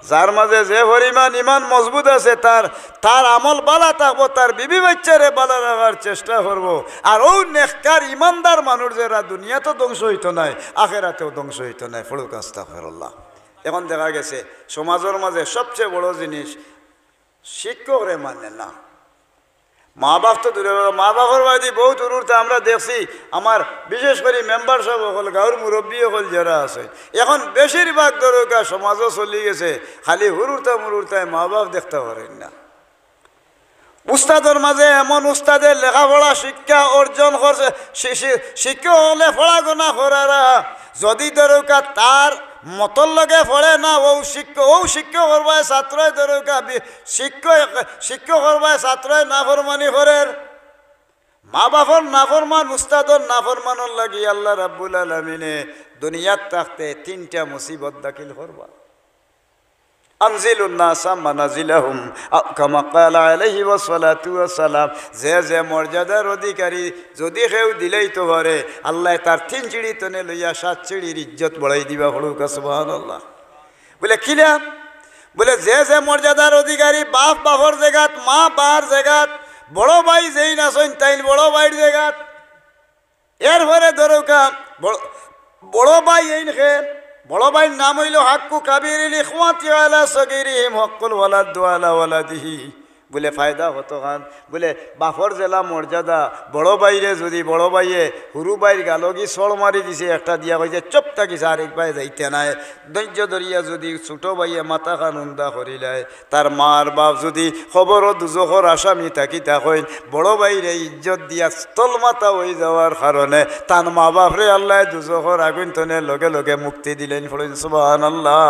যার মাঝে যে পরিমাণ ইমান মজবুত আছে তার আমল বালা থাকবো তার বিবি বাচ্চারে বালা রাখার চেষ্টা করবো। আর ও নেককার ইমানদার মানুষ যারা দুনিয়াতেও ধ্বংস হইতো নাই আখেরাতেও ধ্বংস হইতো নাই পড়ুক আস্তাগফিরুল্লাহ। এখন দেখা গেছে সমাজের মাঝে সবচেয়ে বড় জিনিস শিক্ষকরে মানে না মা বাপ তো দূরে মা বাপের বাড়ি বহুত উরুরতে আমরা দেখছি আমার বিশেষ করে মেম্বার সব হল গাঁর মুরব্বী হল যারা আছে এখন বেশিরভাগ দরকার সমাজও চলি গেছে খালি হুরুরতা মুরুরতায় মা বাপ দেখতে পারেন না উস্তাদের মাঝে এমন উস্তাদের লেখাপড়া শিক্ষা অর্জন করছে, শিক্ষক হলে পড়াশোনা করারা যদি দরকার তার মতর লগে পড়ে না, শিক্ষক করবায় ছাত্রই দরকার, শিক্ষক করবায় ছাত্রই নাফরমানি করে, মা বাপর নাফরমান উস্তাদর নাফরমানর লাগি আল্লাহ রাব্বুল আলামিনে দুনিয়াত থাকতে 3টা মুসিবত দাখিল করবা। আনজিলুন নাসা মানাজিলাহুম কামা ক্বালা আলাইহি ওয়াসসালাতু ওয়াসসালাম। যে মর্যাদার অধিকারী যদি কেউ দিলেই তো পারে, আল্লাহ তার 3 চিড়ি তনে লইয়া 7 চিড়ির ইজ্জত বড়াই দিবা। হলুক সুবহানাল্লাহ। বলে কিলা? বলে যে মর্যাদার অধিকারী, বাপ বাপর জায়গাত, মা বার জায়গাত, বড় ভাই যেই নাচন তাইল বড় ভাইয়ের জায়গাত, এরপরে দরকা বড় ভাই এই খে, বড় ভাইয়ের নাম হইল হাক্কু কাবিরিল ইখওয়াতি আলা সগীরিহিম হক্কুল ওয়ালাদু আলা ওয়ালাদিহি। বলে ফায়দা হতো খান, বলে বাপর জেলা মর্যাদা, বড় বাইরে যদি বড় বাইয়ে হুরু বাইর গালগি সড় মারি দিছে, একটা দিয়া কইছে চপ থাকিছে, আরেক ভাই যাইতে নাই, ধৈর্য ধরিয়া যদি ছোট ভাইয়ে মাথা খান উন্দা করিলায়, তার মার বাপ যদি খবর দুজখর আসামি থাকি তখন বড় বাইরে ইজ্জত দিয়া স্থল মাথা হয়ে যাওয়ার কারণে তার মা বাপরে আল্লাহ দুজখর আগুন তনে লগে লগে মুক্তি দিলেন। সুবহানাল্লাহ।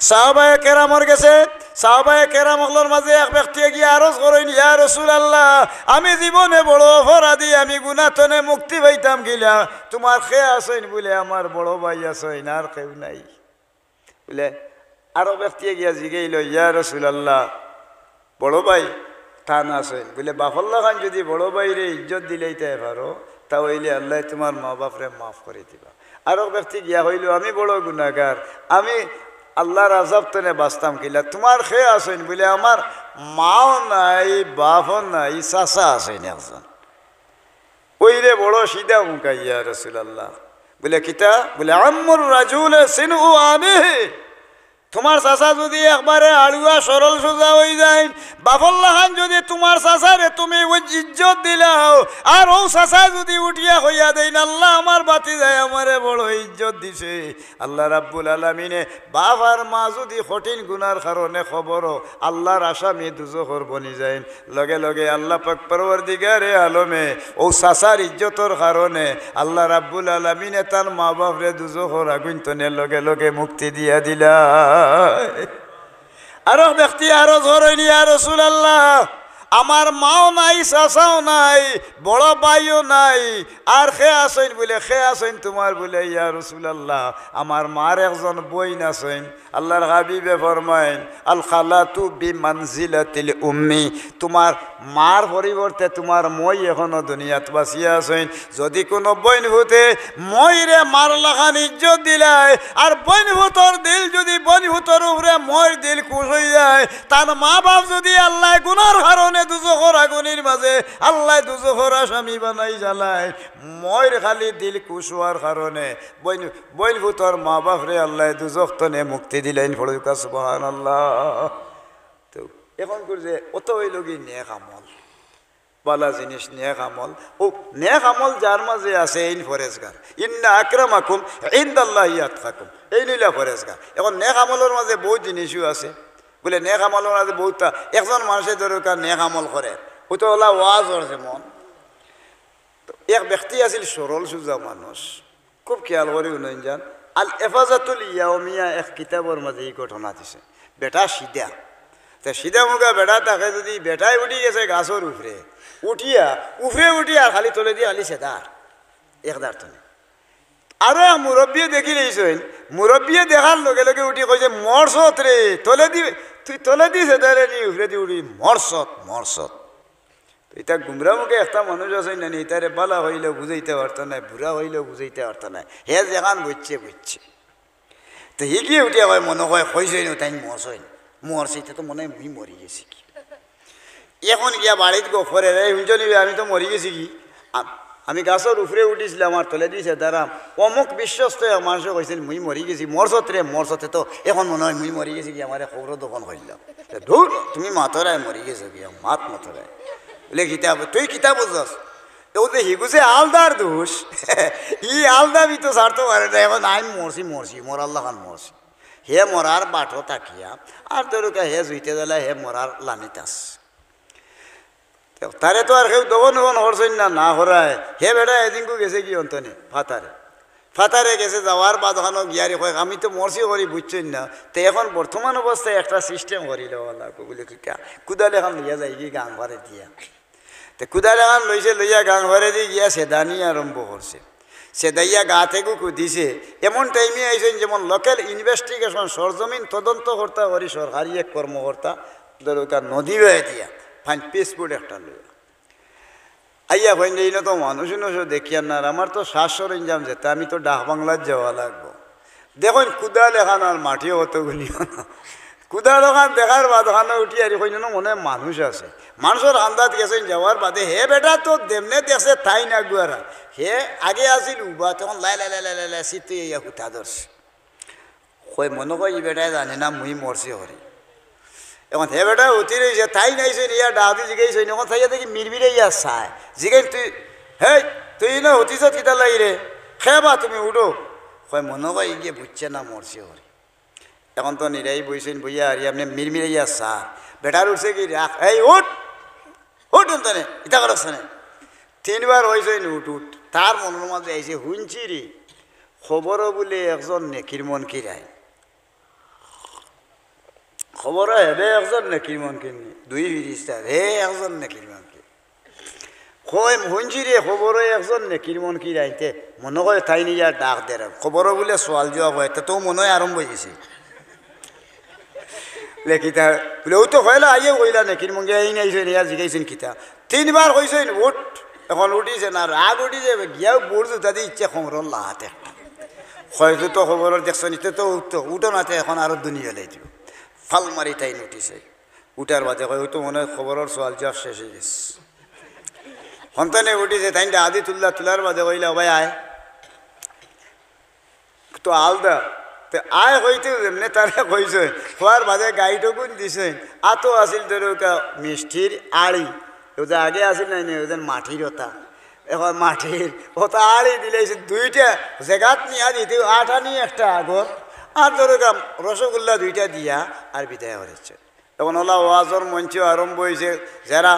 সাহাবায়ে কেরামর গেছে, সাহাবায়ে কেরামগুলোর মাঝে এক ব্যক্তি গিয়ে আরজ করেন, ইয়া রাসূলুল্লাহ, আমি জীবনে বড় অপরাধী, আমি গুনাহতনে মুক্তি পাইতাম গিলা, তোমার খেয়ে আসেন? বলে আমার বড় ভাই আসেন, আর কেউ নাই। বলে আরো ব্যক্তি গিয়া জিগাইল, ইয়া রাসূলুল্লাহ, বড় ভাই টান আসেন? বলে বাফল্লা খান যদি বড় ভাইরে ইজ্জত দিলেইতে পারো, তা হইলে আল্লাহ তোমার মা বাপরে মাফ করে দিবা। আরো ব্যক্তি গিয়া হইল, আমি বড় গুনাহগার, আমি আল্লাহর আযাব তনে বাঁচতাম কিলা, তোমার খেয়ে আসেন? বলে আমার মাও নাই, বাপও নাই, চাচা আসেন একজন। ওইরে বড় সিধা মুখা, ইয়া রাসূলুল্লাহ। বলে কিতা? বলে আম্মুর রাজুল সিনু আবিহি, তোমার চাচা যদি একবারে আড়ুয়া সরল সোজা হয়ে যায়, বাফল্লা খান যদি তোমার চাচারে তুমি ওই ইজ্জত দিলাও, আর ও চাচা যদি উঠিয়া হইয়া দেয় না, আল্লাহ আমার বাতি যায় আমারে বড় ইজ্জত দিছে। আল্লাহ রাব্বুল আলামিনে বাপ আর মা যদি কঠিন গুনার কারণে খবর আল্লাহর আসামি দুজখর বনি যায়, লগে লগে আল্লাহ পাক পরওয়ারদিগারে আলমে ও চাচার ইজ্জতর কারণে আল্লাহ রাব্বুল আলামিনে তার মা বাপরে দুজখর আগুন তনে লগে লগে মুক্তি দিয়া দিলা। আরো ব্যক্তি আরো ধরেন, ইয়া রাসূলুল্লাহ, আমার মাও নাই, চাচাও নাই, বড় ভাইও নাই, আর খে আসেন? বলে খে আসেন তোমার? বলে ইয়া রাসূলুল্লাহ, আমার মার একজন বইন আছেন। আল্লাহর হাবিবে ফরমায়েন, আল খালাতু বিমানজিলাতিল উম্মি, তোমার মার পরিবর্তে তোমার মই এখনো দুনিয়াত বাঁচিয়া আছেন। যদি কোনো বইন ভূতে মইরে মার লাখান ইজ্জত দিলায়, আর বইন ভূতর দিল যদি বইন ভূতর উপরে মইর দিল খুশ হয়ে যায়, তার মা বাপ যদি আল্লাহ গুনার কারণে দুজখর আগুনের মাঝে আল্লাহ দুজখর আসামি বানাই জ্বালায়, মইর খালি দিল খুশ হওয়ার কারণে বইন ভূতর মা বাপরে আল্লাহ দুজখ তনে মুক্তি দিলেন। ফড়ুকা সুবহানাল্লাহ। তো এখন করছে অত হইল কি নেক আমল, বালা জিনিস নেক আমল। ও নেক আমল যার মাঝে আছে এই ফরেজগার, ইন্না আকরামাকুম ইনদাল্লাহি আতকাকুম, এই লইলা ফরেজগার। এখন নেক আমলের মাঝে বহুত জিনিসও আছে। বলে নেক আমলের মাঝে বহুতটা, একজন মানুষের দরকার নেক আমল করে, ও তো ওলা ওয়াজর যেমন। এক ব্যক্তি আছিল সরল সোজা মানুষ, খুব খেয়াল করে উন্নয়ন যান। আল এফাজাতুল ইয়াউমিয়া এক কিতাবের মাঝে এই ঘটনা দিছে। বেটা সিধা, তা সিধা মুখা বেটা তাকে যদি বেটাই উঠি গেছে গাছের উপরে, উঠিয়া খালি তলে দিয়ে খালি সেদার একদার তলে। আরো এক মুরব্বীয়ে দেখি নিয়েছেন, মুরব্বীয়ে দেখার লগে লগে উঠি কইছে, মরসত রে, তলে দি তুই তলে দি সেদারে নি উপরে দিয়ে উঠি, মরসত। এটা গুমরা মুখে একটা মানুষ আছে না, ইতারে বালা হইলেও বুঝাইতে পারত না, বুড়া হইলেও বুঝাইতে পারত না, হে যেখান বুঝছে। তো হি গিয়ে উঠিয়া হয় মনে হয় হয়েছে তাই মরছে, তো মনে হয় মুই মরি গেছি কি। এখন গিয়া বাড়িতে গোফরে রে শুনছনি, আমি তো মরি গেছি কি, আমি গাছের উপরে উঠিছিলাম, আমার তলে দিয়েছে দাঁড়াম, অমুক বিশ্বস্ত মানুষে কইছিল মুই মরি গেছি, মরসতে তো এখন মনে হয় মুই মরি গেছি কি, আমার খবর দোকান হইলাম। ধুর তুমি মাতরায় মরি গেছো কি, মাতরায় বলে কিতাব, তুই কিতাব বুঝস ও যে হিগুছে আলদার দোষ, ই আলদা বি তো ছাড়তে পারে না। এখন আমি মরছি মোর আল্লাহ খান মরছি, হে মরার বাটো তাকিয়া আর তোর হে জুইতে দিলে হে মরার লানিতাস। তারে তো আর কেউ দবন দবন হরছেন না না হরায় হে বেটা এদিনকু গেছে কি অন্তনে ফাতারে গেছে যাওয়ার বাদ ওখানে গিয়ারি কয়েক আমি তো মরছি করি বুঝছেন না তো এখন বর্তমান অবস্থায় একটা সিস্টেম করি লওয়া লাগবো বলে কুদালে এখন লইয়া যায় কি গাং ঘরে দিয়া তো কুদালে এখন লইয়া গাং ঘরে দিয়ে গিয়া সেদানি আরম্ভ করছে সেদাইয়া গা থেকে কুদিছে এমন টাইমে আইসেন যেমন লোকাল ইনভেস্টিগেশন সরজমিন তদন্ত কর্তা করি সরকারি এক কর্মকর্তা দরকার নদী হয়ে দিয়া ফাইন পেসপোর্ট একটা লইয়া আইয়া হইন এই না তো মানুষ দেখিয়া না আমার তো শ্বাস সরঞ্জাম যেতে আমি তো ডাক বাংলার যাওয়া লাগবো দেখুন কুদাল এখান আর মাটিও কতগুলিও না কুদাল ওখান দেখার বাদ ওখানে উঠি আর কই না মনে মানুষ আছে মানুষের আন্দাজ গেছেন যাওয়ার বাদে হে বেটা তো দেমনে দেখছে তাই না গুয়ারা হে আগে আসিল উবা তখন লাই লাই লাই লাই লাই শীতে ইয়া হুতা ধরছে কই মনে কই ই বেটাই জানে না মুই মরছি হরি এখন হে বেটা উঠি রয়েছে তাই নাইছে ইয়া ডাকি জিগাইছে এখন তাইয়া দেখি মিরবিরে ইয়া চায় জিগাই তুই হে তুই না হতিস কিতা লাগি রে খেবা তুমি উঠো কয় মনে কই গিয়ে বুঝছে না মরছি হরি এখন তো নিরাই বইছেন বইয়া আর আপনি মিরমিরে ইয়া চা বেটার উঠছে কি রাখ এই উঠ উঠ তানে ইতা করছ না তিনবার হয়েছে উঠ উঠ তার মনের মাঝে আইসে শুনছি রে খবরও বলে একজন নেকির মন কিরায় খবরও হেবে একজন নেকির মন কিনি দুই ফিরিস্তার হে একজন নেকির মন কি কয় শুনছি রে খবরও একজন নেকির মন কিরাইতে মনে হয় তাই নিয়ে ডাক দে খবরও বলে সোয়াল জবাব হয় তো মনে হয় আরম্ভ হয়ে গেছে লেখিতা বলে ও তো হইলা আইয়ে কইলা নেকির মঙ্গে এই নাইছে নিয়া জিগাইছেন কিতা তিনবার কইছেন উঠ এখন উঠিছে না রাগ উঠিছে গিয়াও বুড়ছো তাদের ইচ্ছা খবর লাহাতে হয়তো তো খবরের দেখছো নিতে তো উঠতো উঠো নাতে এখন আরো দুনিয়া লাই দিব ফাল মারি তাই উঠিছে উঠার বাদে কয় তো মনে হয় খবরের সোয়াল জবাব শেষ হয়ে গেছে সন্তানে উঠিছে তাই আদি তোলার বাদে কইলা ভাই আয় তো আলদা আয় হইতে যেমনি তারা কইছে খোয়ার বাদে গাইটকুন দিছে আতো আসিল ধরুকা মিষ্টির আড়ি ওদের আগে আসিল নাই না ওদের মাটির ওটা এখন মাটির ওটা আড়ি দিলেছে দুইটা জেগাত নিয়ে দিতে আটা নিয়ে একটা আগর আর ধরুকা রসগোল্লা দুইটা দিয়া আর বিদায় করেছে এখন ওলা ওয়াজর মঞ্চ আরম্ভ হয়েছে যারা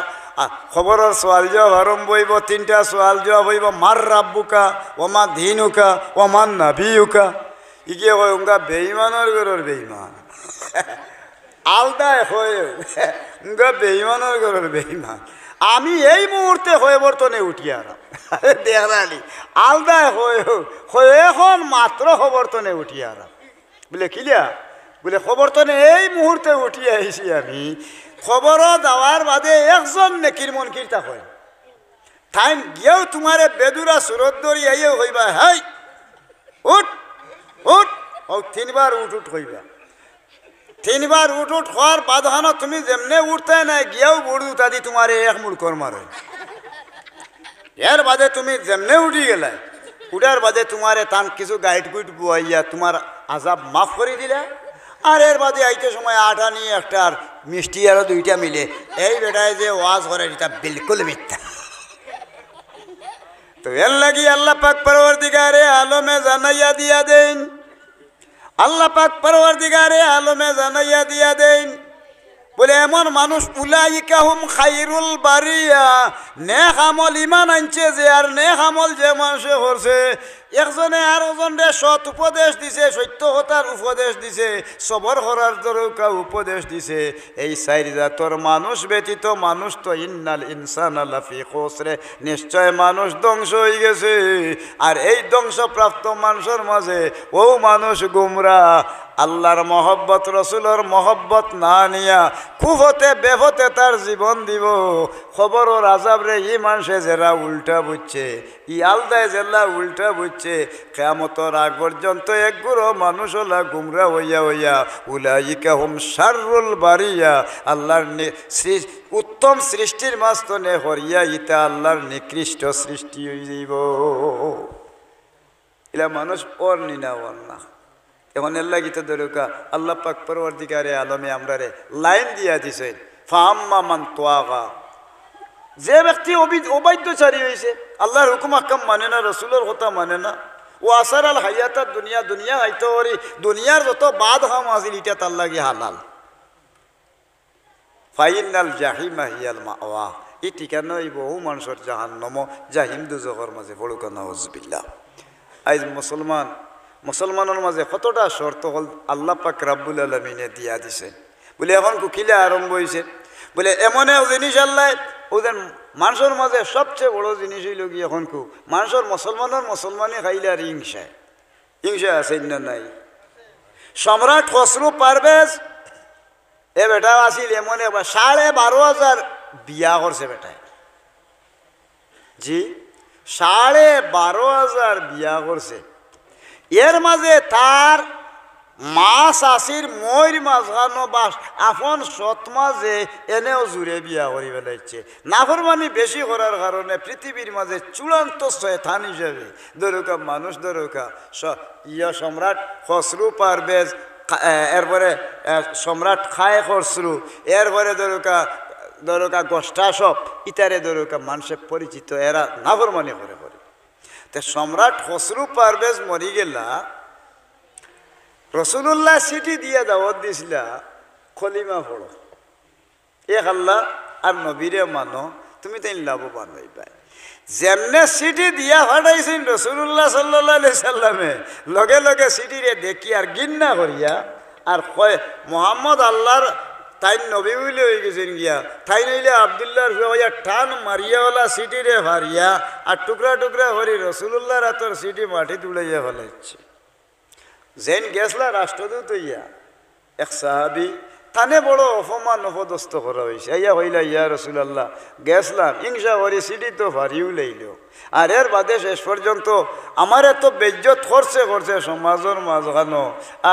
খবরের সোয়াল জবাব আরম্ভ হইব তিনটা সোয়াল জবাব হইব মার রাব্বুকা ওমা দিনুকা ওমান নাবিউকা ইকে হয় উঙ্গা বেইমানের ঘরের বেইমান আলদায় হয় উঙ্গা বেইমানের ঘরের বেইমান আমি এই মুহূর্তে হয়ে বর্তনে উঠি আর দেখলানি আলদায় হয় এখন মাত্র খবরতনে উঠি আর বলে কিলিয়া বলে খবরতনে এই মুহূর্তে উঠি আইছি আমি খবরও দেওয়ার বাদে একজন নেকির মন কিরতা হয় তাই গিয়েও তোমারে বেদুরা সুরত ধরি আইও হইবা হাই উঠ উঠ ও তিনবার উঠ উঠ হইবা তিনবার উঠ উঠ হওয়ার বাদহানো তুমি যেমনে উঠতে নাই গিয়েও বুড়ু তাদি তোমার এক মুড় কর মারে এর বাদে তুমি যেমনে উঠি গেলে উঠার বাদে তোমারে তান কিছু গাইড গুইড বুয়াইয়া তোমার আজাব মাফ করে দিলে আর এর বাদে আইতে সময় আটা নিয়ে একটা আর মিষ্টি আরো দুইটা মিলে এই বেটায় যে ওয়াজ করে এটা বিলকুল মিথ্যা তো এর লাগি আল্লাহ পাক পরওয়ারদিগারে আলমে জানাইয়া দিয়া দেন আল্লাহ পাক পরওয়ারদিগারে আলমে জানাইয়া দিয়া দেন বলে এমন মানুষ উলাইকা হুম খাইরুল বারিয়া নেক আমল ইমান আনছে যে আর নেক আমল যে মানুষে করছে একজনে আর ওজনে সৎ উপদেশ দিছে সত্য কথার উপদেশ দিছে সবর করার দরকার উপদেশ দিছে এই চারি জাতর মানুষ ব্যতীত মানুষ তো ইন্নাল ইনসানা লাফি খুসরে নিশ্চয় মানুষ ধ্বংস হয়ে গেছে আর এই ধ্বংসপ্রাপ্ত মানুষের মাঝে ও মানুষ গুমরাহ আল্লাহর মহব্বত রসুলের মহব্বত না নিয়া কুফতে বেফতে তার জীবন দিব খবর ও রাজাব রে ই মানুষে যারা উল্টা বুঝছে ই আলদায় জেলা উল্টা বুঝছে কিয়ামতের আগ পর্যন্ত এক গুরো মানুষ ওলা গুমরা হইয়া উলাইকা হুম শাররুল বারিয়া আল্লাহর উত্তম সৃষ্টির মাস্তনে হরিয়া ইতা আল্লাহর নিকৃষ্ট সৃষ্টি হয়ে যাইব এলা মানুষ ওর নিনা ওর না এখন এর লাগিতে দরকা আল্লাহ পাক পরওয়ারদিগারে আলমে আমরা রে লাইন দিয়া দিছে ফাম্মা মান তোয়াগা যে ব্যক্তি অবাধ্যচারী হয়েছে আল্লাহর হুকুম আহকাম মানে না রসুলের কথা মানে না ও আসার আল হায়াতার দুনিয়া আইতে পারি দুনিয়ার যত বাদ হাম আসিল এটা তার লাগে হালাল ফাইনাল জাহিমা হিয়াল মাওয়া ই ঠিকানা এই বহু মানুষের জাহান্নম জাহিম দুজখর মাঝে পড়ুকা নাউজুবিল্লাহ। আজ মুসলমানের মাঝে কতটা শর্ত হল আল্লাহ পাক রাব্বুল আলামিনে দিয়া দিছে। বলে এখন কুকিলা আরম্ভ হয়েছে, বলে এমন এক জিনিস আল্লাহ ওদের মানুষের মাঝে সবচেয়ে বড় জিনিস হইল কি এখন মানুষের মুসলমানে খাইলে আর হিংসা আছে না নাই? সম্রাট খসরু পারভেজ এ বেটা আসিল এমন একবার 12,500 বিয়া করছে বেটায়। জি 12,500 বিয়া করছে। এর মাঝে তার মা শাশির ময়ূর মাঝখানো বাস আপন সৎ মাঝে এনেও জুড়ে বিয়া করি ফেলাইছে। নাফরমানি বেশি করার কারণে পৃথিবীর মাঝে চূড়ান্ত শয়তান হিসেবে দরকা মানুষ দরকা সম্রাট খসরু পারভেজ, এরপরে সম্রাট খায় খসরু, এরপরে দরকা গোষ্ঠা সব ইতারে দরকা মানুষের পরিচিত, এরা নাফরমানি করে করে। তো সম্রাট খসরু পারভেজ মরি গেলা, রসুল্লাহ চিঠি দিয়ে দাওয়াত দিছিলা খলিমা পড়ো, এক আল্লাহ আর নবীরে মানো, তুমি তাই লাভবান হইবা। যেমনে চিঠি দিয়া ফাটাইছেন রসুল্লাহ সাল্লাল্লাহু আলাইহি সাল্লামে, লগে লগে চিঠিরে দেখি আর গিন্না করিয়া আর কয় মোহাম্মদ আল্লাহর তাই নবী বলে হয়ে গেছেন গিয়া, তাই নইলে আবদুল্লাহর হইয়া টান মারিয়াওয়ালা চিঠিরে ভারিয়া আর টুকরা টুকরা করি রসুল্লাহ রাতর চিঠি মাটি তুলাইয়া ফেলাইছে। যেন গেছলা রাষ্ট্রদূত হইয়া এক সাহাবি, তানে বড় অপমান অপদস্থ করা হয়েছে। ইয়া হইলা ইয়া রসুলাল্লাহ গেছলাম হিংসা করি সিটি তো ভারিও লইল, আর এর বাদে শেষ পর্যন্ত আমার এত বেজ্জত করছে সমাজের মাঝখানো,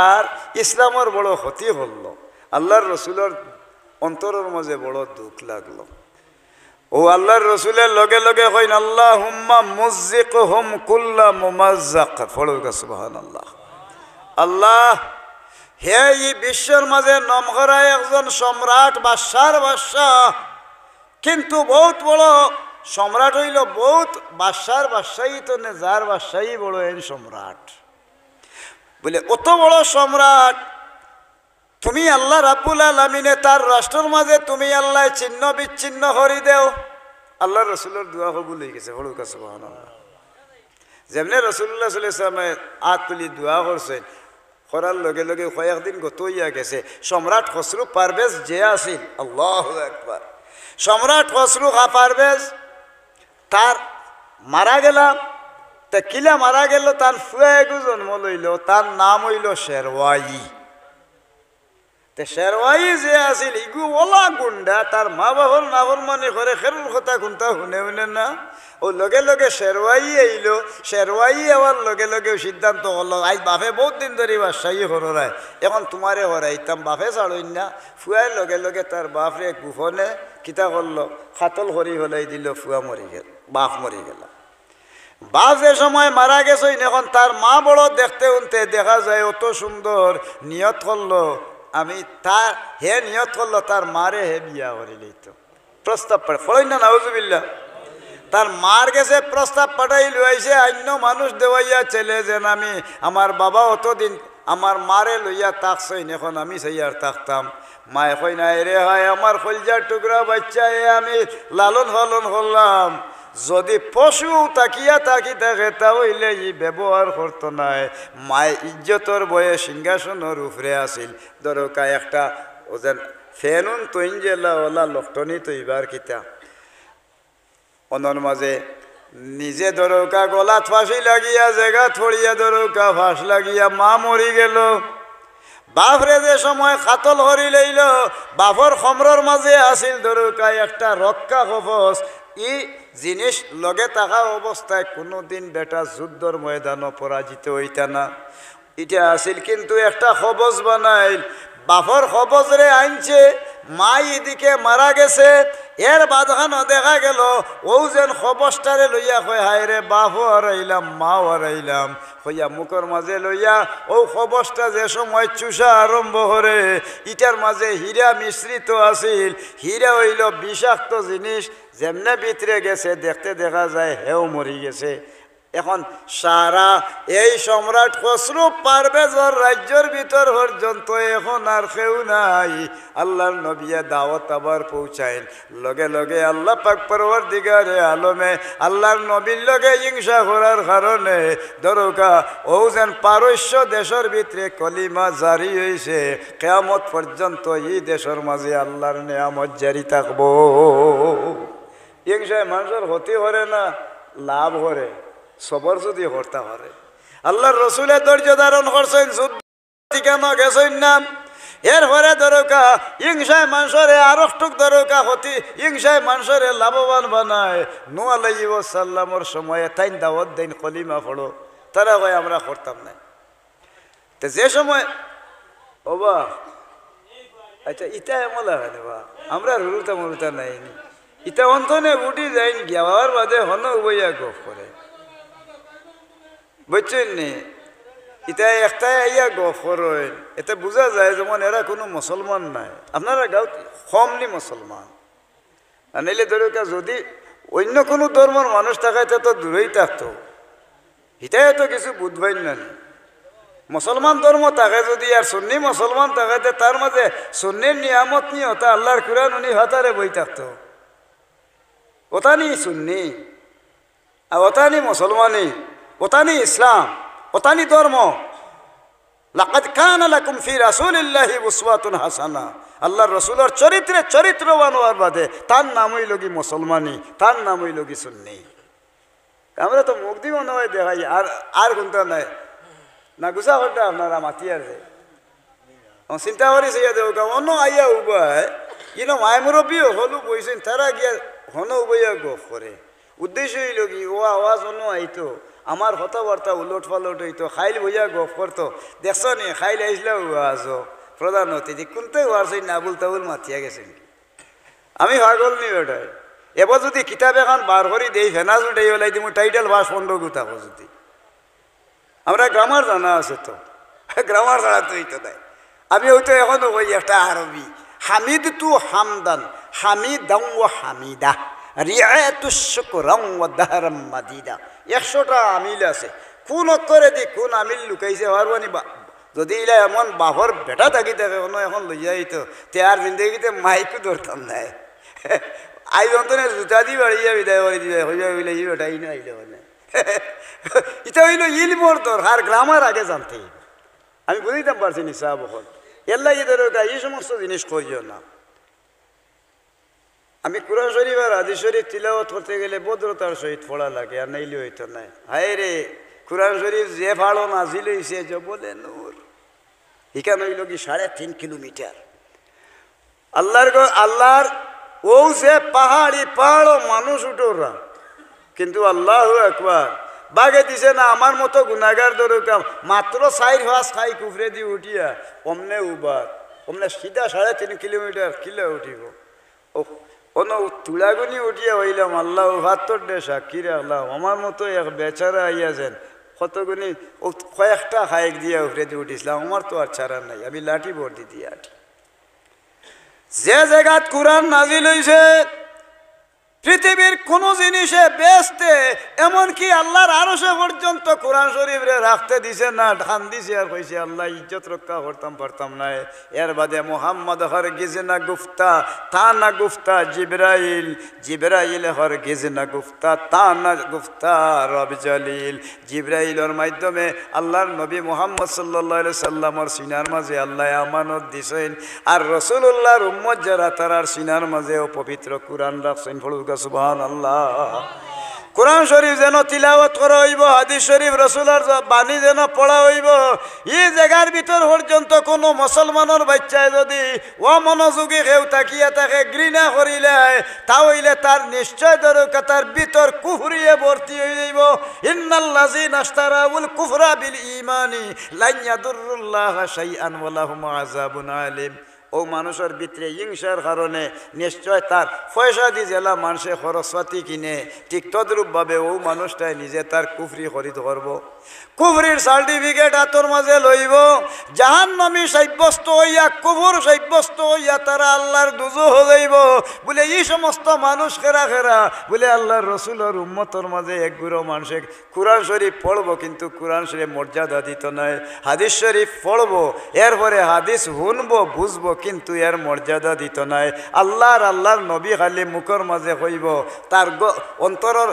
আর ইসলামের বড় ক্ষতি করলো। আল্লাহর রসুলের অন্তরের মাঝে বড় দুঃখ লাগলো। ও আল্লাহর রসুলের লগে লগে কইন আল্লাহুম্মা মুযযিকহুম কুল্লা মুমাযযাক, ফড়ুকা সুবহানাল্লাহ। আল্লাহ হে এই বিশ্বের মাঝে নমকরা একজন সম্রাট বাদশার বাদশাহ, কিন্তু বহুত বড় সম্রাট হইল, বহুত বাদশার বাদশাহী তো নে, যার বাদশাহী বড় এই সম্রাট। বলে অত বড় সম্রাট তুমি আল্লাহ রাব্বুল আলামিনে তার রাষ্ট্রের মাঝে তুমি আল্লাহ ছিন্ন বিচ্ছিন্ন করি দেও। আল্লাহ রসুলের দোয়া কবুল হয়ে গেছে, ফড়ুকা সুবহানাল্লাহ। যেমনি রসুল্লাহ সাল্লাল্লাহু আলাইহি ওয়াসাল্লামে হাত তুলি দোয়া করছেন, করার লগে লগে কয়েকদিন গত হইয়া গেছে। সম্রাট খসরু পারভেজ যে আছিল, আল্লাহু আকবার, সম্রাট খসরু পারভেজ তার মারা গেলাম। তা কিলা মারা গেল, তার ফুয়াগু জন্ম লইল, তার নাম হইল শেরওয়াই। তে শেরওয়াই যে আছিল ইগু ওলা গুন্ডা, তার মা বাবার নাফরমানি করে খেরুর কথা কোনটা শুনে না। ও লগে লগে শেরওয়াই আইল, শেরওয়াই আওয়ার লগে লগে সিদ্ধান্ত হলো আজ বাপে বহুত দিন ধরে বাদশাহী হরায়, এখন তোমারে হরাইতাম, বাপে ছাড়ইন না। ফুয়ার লগে লগে তার বাপরে গোপনে কিতা করলো, খাতল করি হলাই দিল, ফুয়া মরি গেল, বাপ মরি গেল। বাপ যে সময় মারা গেছেন, এখন তার মা বড় দেখতে উনতে দেখা যায় অত সুন্দর, নিয়ত করলো আমি তার হে নিয়ত করলো তার মারে হে বিয়া করি লইতো, প্রস্তাব পাঠাই ফলই না নাউজুবিল্লাহ। তার মার গেছে প্রস্তাব পাঠাই লইছে অন্য মানুষ দেওয়াইয়া ছেলে, যেন আমি আমার বাবা অতদিন আমার মারে লইয়া তাকছইন, এখন আমি সেই আর তাকতাম। মায়ে কই নাই রে হয় আমার কলজার টুকরা বাচ্চা, আমি লালন পালন করলাম, যদি পশু তাকিয়া তাকি থাকে তাহলে ই ব্যবহার করতো নাই। মায় ইজ্জতর বয়ে সিংহাসনের উপরে আসিল, দরকা একটা ওদের ফেনুন তৈন জেলা ওলা লক্ষণী তৈবার কিতা অনর মাঝে নিজে দরকা গলাত ফাঁসি লাগিয়া জায়গা থড়িয়া দরকা ফাঁস লাগিয়া মা মরি গেল। বাপরে যে সময় খাতল হরি লইল, বাপর খমরর মাঝে আসিল দরকা একটা রক্ষা কবচ। ই জিনিস লগে থাকা অবস্থায় কোনোদিন বেটা যুদ্ধর ময়দানও পরাজিত হইতা না। এটা আসিল কিন্তু একটা কবচ বানাইল, বাপর কবচ রে আনছে, মা এদিকে মারা গেছে। এর বাদখানো দেখা গেল ও যেন কবচটারে লইয়া কয় হায় রে বাপও হারাইলাম মাও হারাইলাম হইয়া মুখের মাঝে লইয়া ও কবচটা যে সময় চুষা আরম্ভ করে, ইটার মাঝে হীরা মিশ্রিত আছিল। হীরা হইল বিষাক্ত জিনিস, যেমনে ভিতরে গেছে দেখতে দেখা যায় হেও মরি গেছে। এখন সারা এই সম্রাট খসরু পারভেজর রাজ্যের ভিতর পর্যন্ত এখন আর কেউ নাই। আল্লাহর নবিয়া দাওয়াত আবার পৌঁছাইন, লগে লগে আল্লাহ পাক পরওয়ারদিগারে আলমে আল্লাহর নবীর লগে হিংসা করার কারণে দরকা ও যেন পারস্য দেশের ভিতরে কলিমা জারি হয়েছে, কিয়ামত পর্যন্ত এই দেশের মাঝে আল্লাহর নিয়ামত জারি থাকবো। হিংসায় মানুষের ক্ষতি করে না, লাভ করে সবর যদি করতে পারে। আল্লাহর রসুলের ধৈর্য ধারণ করছেন, যুদ্ধ কেন গেছেন না। এরপরে দরকা হিংসায় মানুষরে আরষ্টুক দরকা হতি, হিংসায় মানুষরে লাভবান বানায়। নূহ আলাইহিস সালামের সময়ে তাইন দাওয়াত দেন কলিমা পড়ো, তারা কয় আমরা করতাম না। তো যে সময় ওবা আচ্ছা ইটা এমন লাগে বা আমরা রুরুতা মরুতা নাইনি, ইটা অন্তনে উঠি যাইন গেওয়ার বাদে হন বইয়া গপ করে, বুঝছেন নি? ইটা একটাই আইয়া গপ করেন, এতে বোঝা যায় যেমন এরা কোনো মুসলমান নাই। আপনারা গাঁত কমলি মুসলমান, আর নাইলে ধরুকা যদি অন্য কোনো ধর্মের মানুষ থাকাইতে তো দূরেই থাকতো। ইটাই তো কিছু বুঝবাই না। মুসলমান ধর্ম থাকে যদি আর সুন্নি মুসলমান থাকাইতে তার মাঝে সুন্নির নিয়ামত নিয়ে হতা আল্লাহর কুরআন উনি হতারে বই থাকতো। ওতানি সুন্নি আর ওতানি মুসলমানি, ওতানি ইসলাম, ওতানি ধর্ম। লাকাদ কানা লাকুম ফি রাসূলিল্লাহি উসওয়াতুন হাসানা। আল্লাহর রসুলের চরিত্রে চরিত্রবান হওয়ার বাদে তার নাম হইল কি মুসলমানি, তার নাম হইল কি সুন্নি। আমরা তো মুখ দিব নয় দেখাই আর আর কোনটা নাই না গুছা করতে আপনারা মাতিয়ার যে চিন্তা করেছে অন্য আইয়া উবায় কিন্তু মায় মুরব্বীও হলু বইছেন, তারা গিয়া হন উবাইয়া গপ করে। উদ্দেশ্য হইল কি ও আওয়াজ অন্য আইতো, আমার কথাবার্তা উলট পালট হইতো, খাইল বইয়া গপ করতো। দেখছ নি খাইল আইসলা ওয়াজ প্রধান অতিথি কোনতে ওয়াজ নাবুল তাবুল মাতিয়া গেছেন। আমি পাগল নি ওটাই। এবার যদি কিতাব এখন বার করি দেই ফেনাজ উঠাই ওলাই দিব টাইটেল ভাষ পণ্ড গুতাবো যদি। আমরা গ্রামার জানা আছে তো, গ্রামার ছাড়া তো হইতো দেয়। আমি হয়তো এখনো কই একটা আরবি হামিদ তু হামদান হামিদাং ও হামিদা রিয়াতু শুকরাং ও দাহরাম মাদিদা। 100টা আমিল আছে, কোন অক্ষরে দি কোন আমিল লুকাইছে হারবানি। যদি ইলা এমন বাহর বেটা থাকি থাকে কোনো এখন লইয়া হইতো তে আর জিন্দগিতে মাইকও ধরতাম নাই। আই যন্ত্রণে জুতা দিয়ে বাড়িয়া বিদায় করে দিবে হইয়া হইলে ই বেটাই না আইলে মানে এটা হইল ইলমর দরকার, গ্রামার আগে জানতে। আমি বুঝিতাম পারছি নি সাহেব হল এল্লা ইদের এই সমস্ত জিনিস করিও না। আমি কুরআন শরীফ আর হাদিস শরীফ তিলাওয়াত করতে গেলে ভদ্রতার সহিত পড়া লাগে, আর নাইলে হইতো নাই। হায় রে কুরআন শরীফ যে ফাড়ো নাজিল হইছে যে বলে নূর, এখান হইল কি 3.5 কিলোমিটার। আল্লাহর ও যে পাহাড়ি পাহাড়ও মানুষ উঠোরা, কিন্তু আল্লাহু আকবার বাগে দিছে না। আমার মতো গুনাগার দরকার মাত্র 4-5 খাই কুফরে দিয়ে উঠিয়া অমনে উবার অমনে সিধা 3.5 কিলোমিটার কিলে উঠিব। ও অন তুলাগুনি উঠিয়া হইলাম আল্লাহ 72 সাক্ষীরে আল্লাহ আমার মতো এক বেচারা আইয়া যেন কতগুনি কয়েকটা খাইক দিয়া উঠে দিয়ে উঠিছিলাম। আমার তো আর ছাড়া নাই, আমি লাঠি ভর্তি দিয়ে আঠি। যে জায়গাত কুরআন নাজিল হইছে পৃথিবীর কোন জিনিসে বেচতে এমনকি আল্লাহর আরশে পর্যন্ত কোরআন শরীফরে রাখতে দিছে না, ধান দিছে আর কইছে আল্লাহ ইজ্জত রক্ষা করতাম পারতাম না। এর বাদে মোহাম্মদ হরগিজ না গুফতা তা না গুফতা জিবরাইল হরগিজ না গুফতা তা না গুফতা রব জলিল। জিবরাইলের মাধ্যমে আল্লাহর নবী মোহাম্মদ সাল্লাল্লাহু আলাইহি সাল্লামের সিনার মাঝে আল্লাহ আমানত দিছেন, আর রাসূলুল্লাহর উম্মত যারা তারার সিনার মাঝেও পবিত্র কোরআন রাখছেন। সুবহানাল্লাহ। কোরআন শরীফ যেন তিলাওয়াত করা হইব, হাদিস শরীফ রাসূলের বাণী যেন পড়া হইব। এই জায়গার ভিতর পর্যন্ত কোনো মুসলমানের বাচ্চায় যদি অমনোযোগী কেউ তাকিয়া তাকে ঘৃণা করিলে তাহলে তার নিশ্চয় দরকার তার ভিতর কুফরিয়ে ভর্তি হয়ে যাইব। ইন্নাল্লাযীনা ইশতারাউল কুফরা বিল ঈমানি লান ইয়াদুরুল্লাহা শাইআন ওয়া লাহুম আযাবুন আলীম। ও মানুষের ভিতরে হিংসার কারণে নিশ্চয় তার পয়সা দিয়ে জেলা মানুষে খরচপাতি কিনে ঠিক তদ্রূপভাবে ও মানুষটাই নিজে তার কুফরি খরিদ করব কুফরির সার্টিফিকেট হাতর মাঝে লইব জাহান্নামী সাব্যস্ত হইয়া কুফর সাব্যস্ত হইয়া তারা আল্লাহর দুজখ যাইব বলে এই সমস্ত মানুষ খেরা খেরা বলে আল্লাহর রসুলের উম্মতর মাঝে এক গুঁড়ো মানুষে কুরআন শরীফ পড়ব কিন্তু কুরআন শরীফ মর্যাদা দিত নয় হাদিস শরীফ পড়ব এরপরে হাদিস শুনবো বুঝবো কিন্তু এর মর্যাদা দিত নয় আল্লাহর নবী খালি মুখর মাঝে হইব তার অন্তরের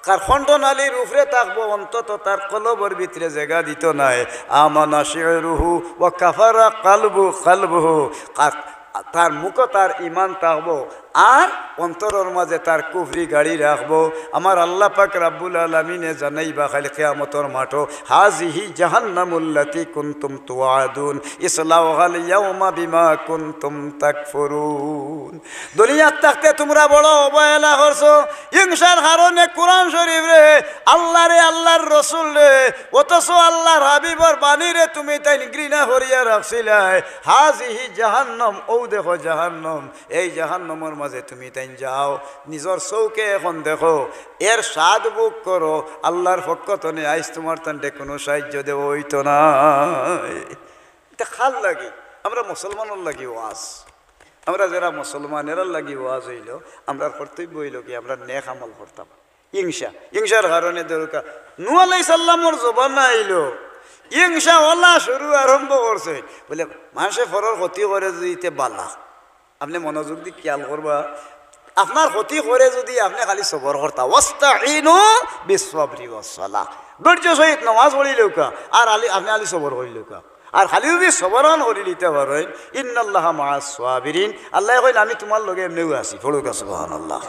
কার খণ্ডনালীর উপরে থাকবো অন্তত তার কলবর ভিতরে জায়গা দিত নাই আমানা শিরুহু ওয়া কাফারা কালবুহু তার মুখ তার ইমান থাকবো আর অন্তরের মাঝে তার কুফরি গাড়ি রাখবো আমার আল্লাহ পাক রাব্বুল আলামিনে জানাইবা খালি কিয়ামতের মাঠো হাজিহি জাহান্নামুল্লাতী কুনতুম তুআদুন ইসলাউহাল ইয়াউমা বিমা কুনতুম তাকফুরুন দুনিয়াত থাকতে তোমরা বড় অবহেলা করছো হিংসার কারণে কোরআন শরীফ রে আল্লাহর রাসূল রে অথচ আল্লাহর হাবিবর বাণী রে তুমি তাই ঘৃণা করিয়া রাখছিলাই হাজিহি জাহান্নাম ও দেখো জাহান্নাম এই জাহান্নামের মাঝে তুমি তাই যাও নিজের চৌকে এখন দেখো এর স্বাদ বুক করো আল্লাহর পক্ষ তনে আইস তোমার তান্ডে কোনো সাহায্য দেব হইতো না এটা খাল লাগি আমরা মুসলমানের লাগি ওয়াজ আমরা যারা মুসলমানেরা লাগি ওয়াজ হইল আমরা কর্তব্য হইল কি আমরা নেক আমল করতাম হিংসার কারণে দরকার নূহ আলাইহিস সালামের জবানা আইল হিংসা ওলা শুরু আরম্ভ করছে বলে মানুষে ফরর ক্ষতি করে দিতে বালা আপনি মনোযোগ দিয়ে খেয়াল করবা আপনার ক্ষতি করে যদি আপনি খালি সবর করতা ওয়াস্তাইনু বিসসাবরি ওয়াসসালাহ ধৈর্য সহিত নামাজ পড়িলেও কা আর আপনি আলি সবর করিলেও কা আর খালি যদি সবরান করি নিতে পারেন ইন্নাল্লাহা মাআস সাবিরিন আল্লাহ কইন আমি তোমার লগে এমনিও আছি পড়ুকা সুবহানাল্লাহ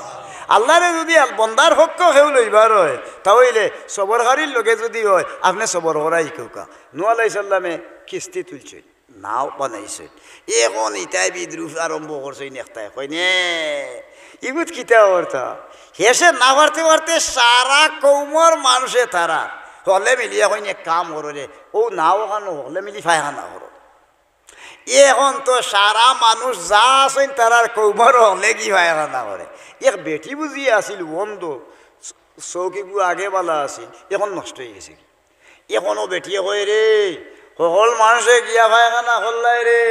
আল্লাহরে যদি বন্দার হক হেউ লইবার হয় তাহলে সবরকারীর লগে যদি হয় আপনি সবর করাই কেউকা নূহ আলাইহিস সালামে কিস্তি তুলছেন নাও বানাইছে এখন ইটাই বিদ্রুপ আরম্ভ করছে নেকটায় কই নে ইগুত কিতা অর্থা হেসে না পারতে পারতে সারা কৌমর মানুষে তারা হলে মিলিয়া কই নে কাম করে ও নাও কানো হলে মিলি ফায়খানা করো এখন তো সারা মানুষ যা আছেন তারার কৌমর হলে কি ফায়খানা করে এক বেটি বুঝি আসিল বন্ধ চৌকিগু আগে বালা আসিল এখন নষ্ট হয়ে গেছে এখনো বেটিয়ে কয় রে সকল মানুষে গিয়া পায়খানা করলাই রে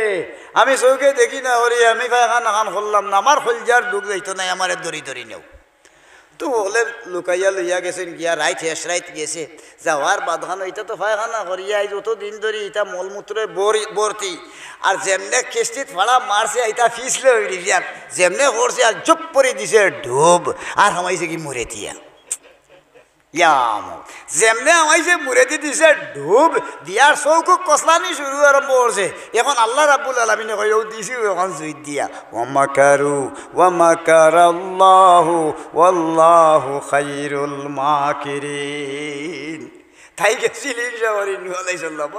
আমি চৌকে দেখি না হরি আমি পায়খানা খান করলাম না আমার হলজার দুঃখ যাইতো নাই আমার দড়ি নেও তো হলে লুকাইয়া লইয়া গেছেন গিয়া রাইত শেষ রাইত গেছে যাওয়ার বাদখানো এটা তো পায়খানা করিয়া যত দিন ধরে এটা মলমূত্রে ভর্তি আর যেমনে কিস্তিত ফাড়া মারছে এটা ফিসলে হইলি আর যেমনে করছে আর চুপ করে দিছে ঢুব আর আমাইছে কি মরে দিয়া যেমনে আমাইছে মুরেদি দিছে ঢুব দিয়ার চৌকু কসলানি শুরু আরম্ভ করছে এখন আল্লাহ রাব্বুল আলামিনে কইও দিছি এখন জুই দিয়া ওয়ামাকারু ওয়ামাকারাল্লাহু ওয়াল্লাহু খায়রুল মাকিরিন তাই গেছিল নূহ আলাইহিস সালাম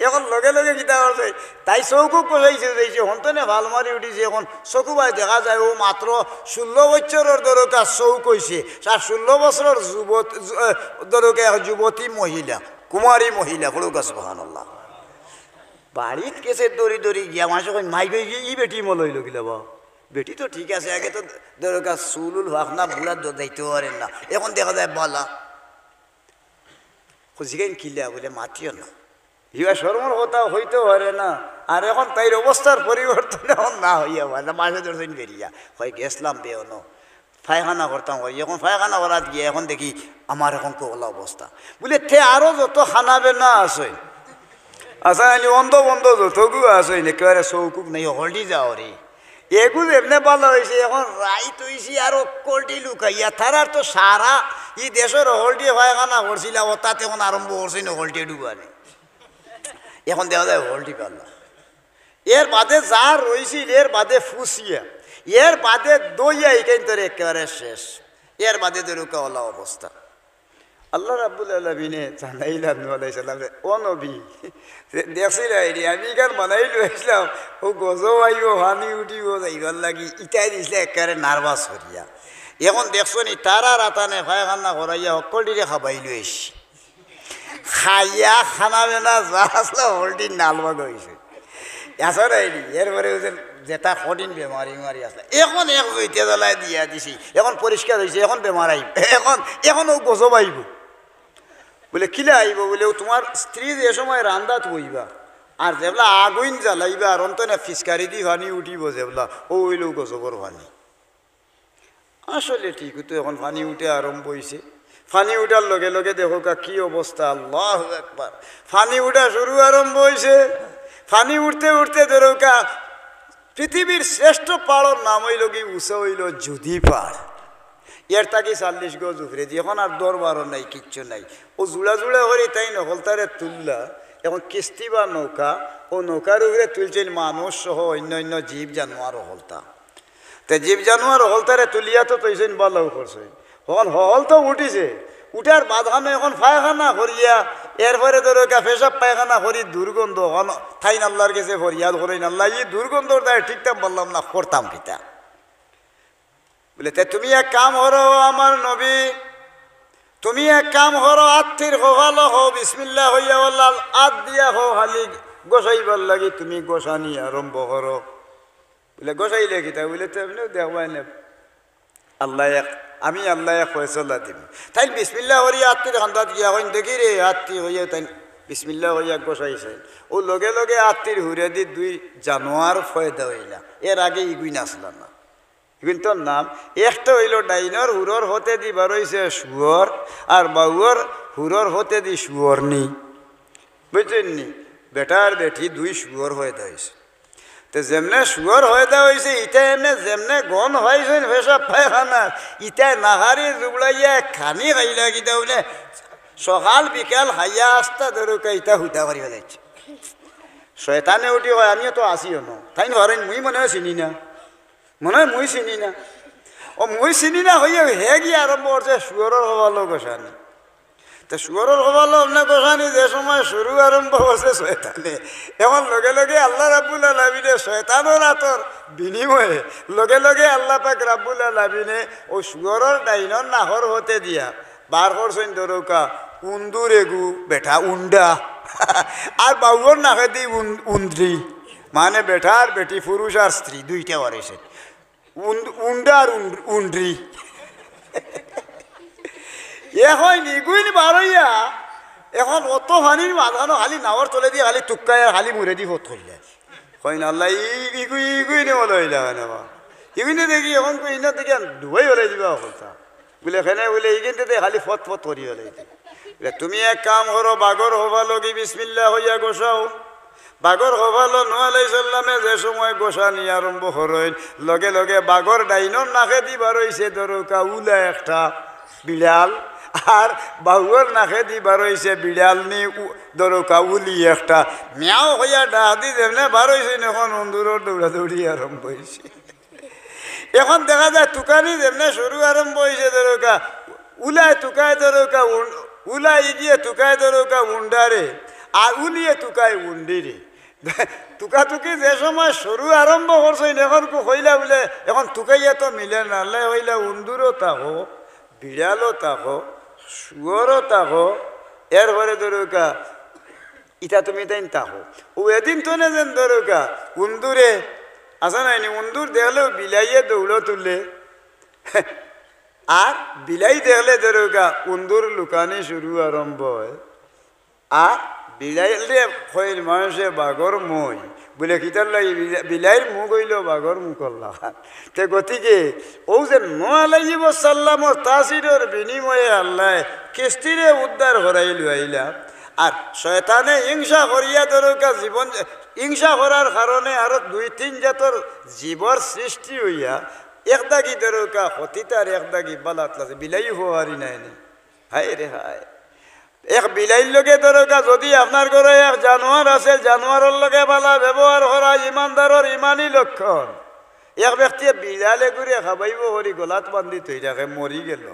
এখন লগে লগে কিতা করছে তাই চৌকু কষাইছে যাইছে হন্তনে ভাল মারি উঠিছে এখন চকু বাই দেখা যায় ও মাত্র 16 বছরের দরকার চৌক হইছে আর 16 বছরের দরকার যুবতী মহিলা কুমারী মহিলা হলুকা সুবহানাল্লাহ বাড়িত কেসে দড়ি গিয়া মাসে কই মাই গই ই বেটি মলইল গিলা বা বেটি তো ঠিক আছে আগে তো দরকার চুলুল হাক না বুড়া যাইতে পারেন না এখন দেখা যায় বালা খুঁজিকেন কিলিয়া বলে মাতিও না ইয়া শর্মর কথা হইতে পারে না আর এখন তাইর অবস্থার পরিবর্তন এখন না হইয়া পারে মাঝে ধরছেন বেরিয়া হয় গেছিলাম বেয়নো পায়খানা করতাম করি এখন পায়খানা করাত গিয়ে এখন দেখি আমার এখন কোলা অবস্থা বলে তে আরও যত খানাবে না আছে আচ্ছা বন্ধ যতগু আছে একেবারে চৌকুক নেই হলদি যাও রে এগুলো এমনি ভালো হয়েছে এখন রাইত হয়েছি আরো কলটি লুকাইয়া তারার তো সারা ই দেশের হলটি পায়খানা করছিল ও তাতে এখন আরম্ভ করছে না হলটি ডুবানে এখন দেখা যায় হলটি পাল্লা এর বাদে যা রয়েছিল এর বাদে ফুসিয়া এর বাদে দইয়া এখান তোর একেবারে শেষ এর বাদে দরুকা ওলা অবস্থা আল্লাহ রাব্বুল আলামিনে জানাইলাম নূহ আলাইহিস সালাম ও নবী দেখছিল আইডি আমি গান বানাইলো আসলাম ও গজো আইও হানি উঠিব যাইবার লাগি ইটাই দিছিলে একেবারে নার্ভাস করিয়া এখন দেখছো নি তারা রাতানে পায়খানা করাইয়া সকলটিরে খাবাইলো এসি খাইয়া খানা বেনা যা আসলে হলটি নালবাগ হয়েছে আসর আইডি এরপরে যেটা কঠিন বেমারি বেমারি আসলে এখন এক জৈতে জ্বালাই দিয়া দিছি এখন পরিষ্কার হয়েছে এখন বেমার আইব এখন ও গজব আইব বলে কিলে আইব বলে তোমার স্ত্রী যে সময় রান্দাত বইবা আর যেবলা আগুন জ্বালাইবা আর অন্তনে ফিসকারি দি ভানি উঠিব যেবলা ও হইলেও গজবর ভানি আসলে ঠিক তো এখন পানি উঠে আরম্ভ হয়েছে পানি উঠার লগে লগে দেখো কি অবস্থা আল্লাহু আকবার পানি উঠা শুরু আরম্ভ হয়েছে পানি উঠতে উঠতে ধরোকা পৃথিবীর শ্রেষ্ঠ পাহাড়ের নাম হইল কি উঁচা হইল যুদি পাহাড় এর তাকে 40 গজ উপরে দিয়ে এখন আর দরবারও নাই কিচ্ছু নাই ও জুড়া জুড়া করে তাই নহলতারে তুললা এখন কিস্তি বা নৌকা ও নৌকার উপরে তুলছেন মানুষ সহ অন্য অন্য জীব জানোয়ারও হলতা তে জীব জানোয়ার হলতারে তুলিয়া তো তৈছেন বালাও করছেন এখন হল তো উঠিছে উঠার বাধানো এখন পায়খানা করিয়া এরপরে ধরো পেশাব পায়খানা করি দুর্গন্ধ থাইন আল্লাহর কাছে ফরিয়াদ করেন আল্লাহ এই দুর্গন্ধর দায় ঠিকঠাক বললাম না করতাম কিতা বলে তে তুমি এক কাম করো আমার নবী তুমি এক কাম করো আত্মীর হওয়ালো হো বিসমিল্লাহ হইয়া বললাম আত দিয়া হো হালি গোসাইবার লাগি তুমি গোসানি আরম্ভ করো বলে গোসাইলে কিতা বলে তো এমনি দেখবাই না আল্লাহ আমি আল্লাহ ফয়সলা দিব তাই বিসমিল্লাহ হরিয়া আত্মীর খান্দাত গিয়া হইন দেখি রে আত্মীর হইয়া তাই বিসমিল্লাহ হইয়া গোসাইছেন ও লগে লগে আত্মীর হুরে দি 2 জানোয়ার ফয়দা হইলা এর আগে ইগুইন আসলা না ইগুইন তোর নাম একটা হইল ডাইনর হুরর হতে দি বারইছে শুয়র আর বাউর হুরর হতে দি শুয়র নি বুঝছেন নি বেটার বেটি 2 শুয়র ফয়দা হয়েছে তো যেমনে শুয়র হয়দা হয়েছে ইটা এমনি যেমনে গন হয়েছেন পেশাব পায়খানা ইটা নাহারি জুবড়াইয়া খানি খাইলা কিতা বলে সকাল বিকাল হাইয়া আসতা ধরুকা ইটা হুদা করি ফেলাইছে শয়তানে উঠি হয় আমিও তো আসিও ন তাই ধরেন মুই মনে হয় চিনি না মনে হয় মুই চিনি না ও মুই চিনি না হইয়া হে গিয়ে আরম্ভ করছে শুয়রের হবালো গোসানি তো শুয়রের হবালো না গোসানি যে সময় শুরু আরম্ভ করছে শয়তানে এখন লগে লগে আল্লাহ রাব্বুল আলামিনে শয়তানের হাতর বিনিময়ে লগে লগে আল্লাহ পাক রাব্বুল আলামিনে ও শুয়রের ডাইনর নাহর হতে দিয়া বার করছেন ধরুকা উন্দুর এগু বেটা উন্ডা আর বাউর নাকে দি উন্দ্রি মানে বেটা আর বেটি পুরুষ আর স্ত্রী দুইটা বাড়িছে উন্ডা আর উন্ড্রি এখন ইগুইন বারইয়া এখন অত পানির মাঝানো খালি নাওয়ার তলে দিয়ে খালি টুকায় আর খালি মুড়ে দি ফত হইলে কই না আল্লাহ ইগুইনে বলে হইলা না ইগুইনে দেখি এখন কই ইনা দেখি ডুবাই হলে দিবা কথা বলে এখানে বলে এইখানতে খালি ফত ফত করি হলে বলে তুমি এক কাম করো বাগর হবা লগি বিসমিল্লাহ হইয়া গোসাও বাগর হবালো নূহ আলাইহিস সালামে যে সময় গোসানি আরম্ভ করেন লগে লগে বাগর ডাইনর নাকে দিবার হইছে ধরুকা উলা একটা বিড়াল আর বাউর নাকে দিবার হইছে বিড়াল নি ধরুকা উলি একটা মিয়াও হইয়া ডাক দি যেমনে বার হইছে এখন অন্দুরের দৌড়াদৌড়ি আরম্ভ হয়েছে এখন দেখা যায় তুকানি যেমনে শুরু আরম্ভ হয়েছে ধরুকা উলায় তুকায় ধরুকা উলাই গিয়ে তুকায় ধরুকা উন্ডারে আর উলিয়ে তুকায় উন্ডিরে তুকাতুকি যে সময় শুরু আরম্ভ করছে এখন হইলা বলে এখন তুকাইয়া তো মিলে নালে হইলা উন্দুরও তাকো বিড়ালও তাকো শুয়রও তাকো এরপরে ধরুকা ইটা তুমি তাই তাকো ও এদিন তো না যেন ধরুকা উন্দুরে আসা নাইনি উন্দুর দেখলেও বিলাইয়ে দৌড়ো তুললে আর বিলাই দেখলে ধরুকা উন্দুর লুকানি শুরু আরম্ভ হয় আর বিলাইলে হইল মানুষে বাঘর মই বলে কিতার লাগে বিলাইর মুখ হইল বাঘর মুখর লাগান তে গতিকে ও যে নূহ আলাইহিস সালামর তাসিরের বিনিময়ে আল্লাহ কিস্তিরে উদ্ধার করাইল আইলা আর শয়তানে হিংসা করিয়া ধরুকা জীবন হিংসা করার কারণে আরো 2-3 জাতর জীবর সৃষ্টি হইয়া একদাগি ধরুকা হতিতার একদাগি বালাত লাগে বিলাই হওয়ারি নাই হায় রে হায় এক বিলাইর লগে ধরুকা যদি আপনার ঘরে এক জানোয়ার আছে জানোয়ারের লগে বালা ব্যবহার করা ইমানদারের ইমানই লক্ষণ এক ব্যক্তিয়ে বিলালে ঘুরে খাবাইব হরি গলাত বান্ধি তৈ থাকে মরি গেল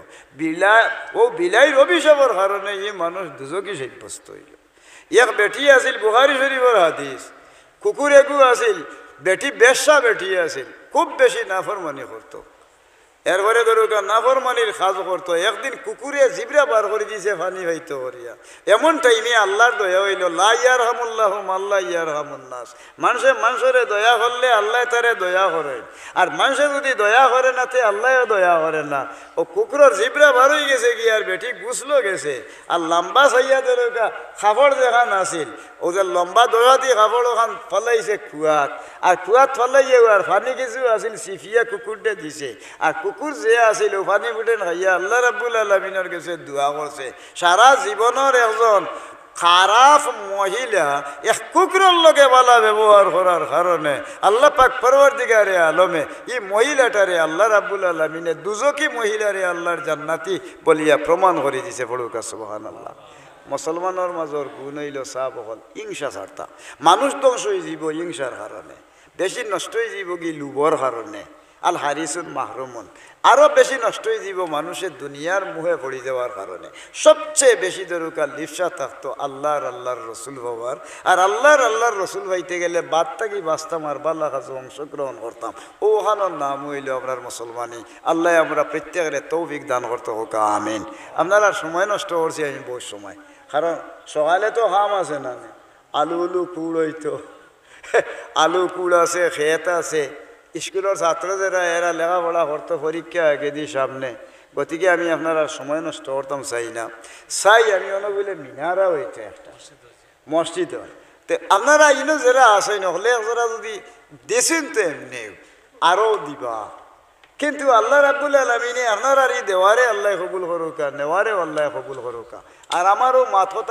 বিলাইর অভিশাপের কারণে ই মানুষ দুজকি সাব্যস্ত হইল এক বেটি আছিল বুখারী শরীফের হাদিস কুকুর এগু আছিল বেটি বেশ্যা বেটি আছিল খুব বেশি নাফরমানি করতো এরপরে ধরুক নাফরমানির কাজ করতো, একদিন কুকুরে জিবরা বার করে দিয়েছে পানি হইতো করিয়া। এমন টাইমে আল্লাহর দয়া হইল, লা ইয়ারহামুল্লাহু আল্লাহ ইয়ারহামুন্নাস। মানুষের দয়া করলে আল্লাহ তারে দয়া করে, আর মানুষে যদি দয়া করে না তে আল্লাহও দয়া করে না। ও কুকুরের জিবরা বার হয়ে গেছে কি আর বেটি গুছলো গেছে, আর লম্বা সাইয়া ধরুক খাবড় দেখান আসিল, ও যে লম্বা দয়া দিয়ে খাবড় ওখান ফলাইছে কুয়াত, আর কুয়াত ফলাইয়ে আর পানি কিছু আসিল সিফিয়া কুকুরটা দিছে, আর কুকুর যে আসিল ও পানি ফুটেন খাইয়া আল্লাহ রাব্বুল আলামিনের কাছে দোয়া করছে। সারা জীবনের একজন খারাপ মহিলা এক কুকুরের লগে বালা ব্যবহার করার কারণে আল্লাহ পাক পরওয়ারদিগারে আলমে এই মহিলাটারে আল্লাহ রাব্বুল আলামিনে দুজকি মহিলারে আল্লাহর জান্নাতি বলিয়া প্রমাণ করে দিছে। পড়ুকা সুবহানাল্লাহ। মুসলমানের মাজর গুণ হইল সাব হল হিংসা ছাড়তা। মানুষ ধ্বংস হয়ে যাব হিংসার কারণে, বেশি নষ্ট হয়ে যাব কি লুবর কারণে। আল হারিসুন মাহরুমুন, আরও বেশি নষ্ট হয়ে যাব মানুষের দুনিয়ার মুহে পড়ে যাওয়ার কারণে। সবচেয়ে বেশি দরকার লিপসা থাকতো আল্লাহর রসুল হওয়ার, আর আল্লাহর রসুল হইতে গেলে বাদ থাকি বাঁচতাম আর বাল্লা কাজে অংশগ্রহণ করতাম। ওখানোর নাম হইল আপনার মুসলমানি। আল্লাহ আমরা প্রত্যেকের তৌফিক দান করতে হোক, আমিন। আপনারা সময় নষ্ট করছি আমি বহু সময়, কারণ সকালে তো হাম আছে না, আলু কুড় হইতো, আলু কুড় আছে, খেত আছে, স্কুলের ছাত্র যারা এরা লেখাপড়া করতো, পরীক্ষা আগে দিই সামনে, গতিকে আমি আপনারা সময় নষ্ট করতাম চাই না। চাই আমি বলে মিনারা হইতে একটা মসজিদ হয়, তো আপনারা ইনো যারা আসেন নহলে যারা যদি দেশেন তো এমনি আরও দিবা, কিন্তু আল্লাহ রাব্বুল আলামিনে আপনার আর এই দেওয়ারে আল্লাহ কবুল করুকা, নেওয়ারে আল্লাহ কবুল করুকা। আর আমারও মাথা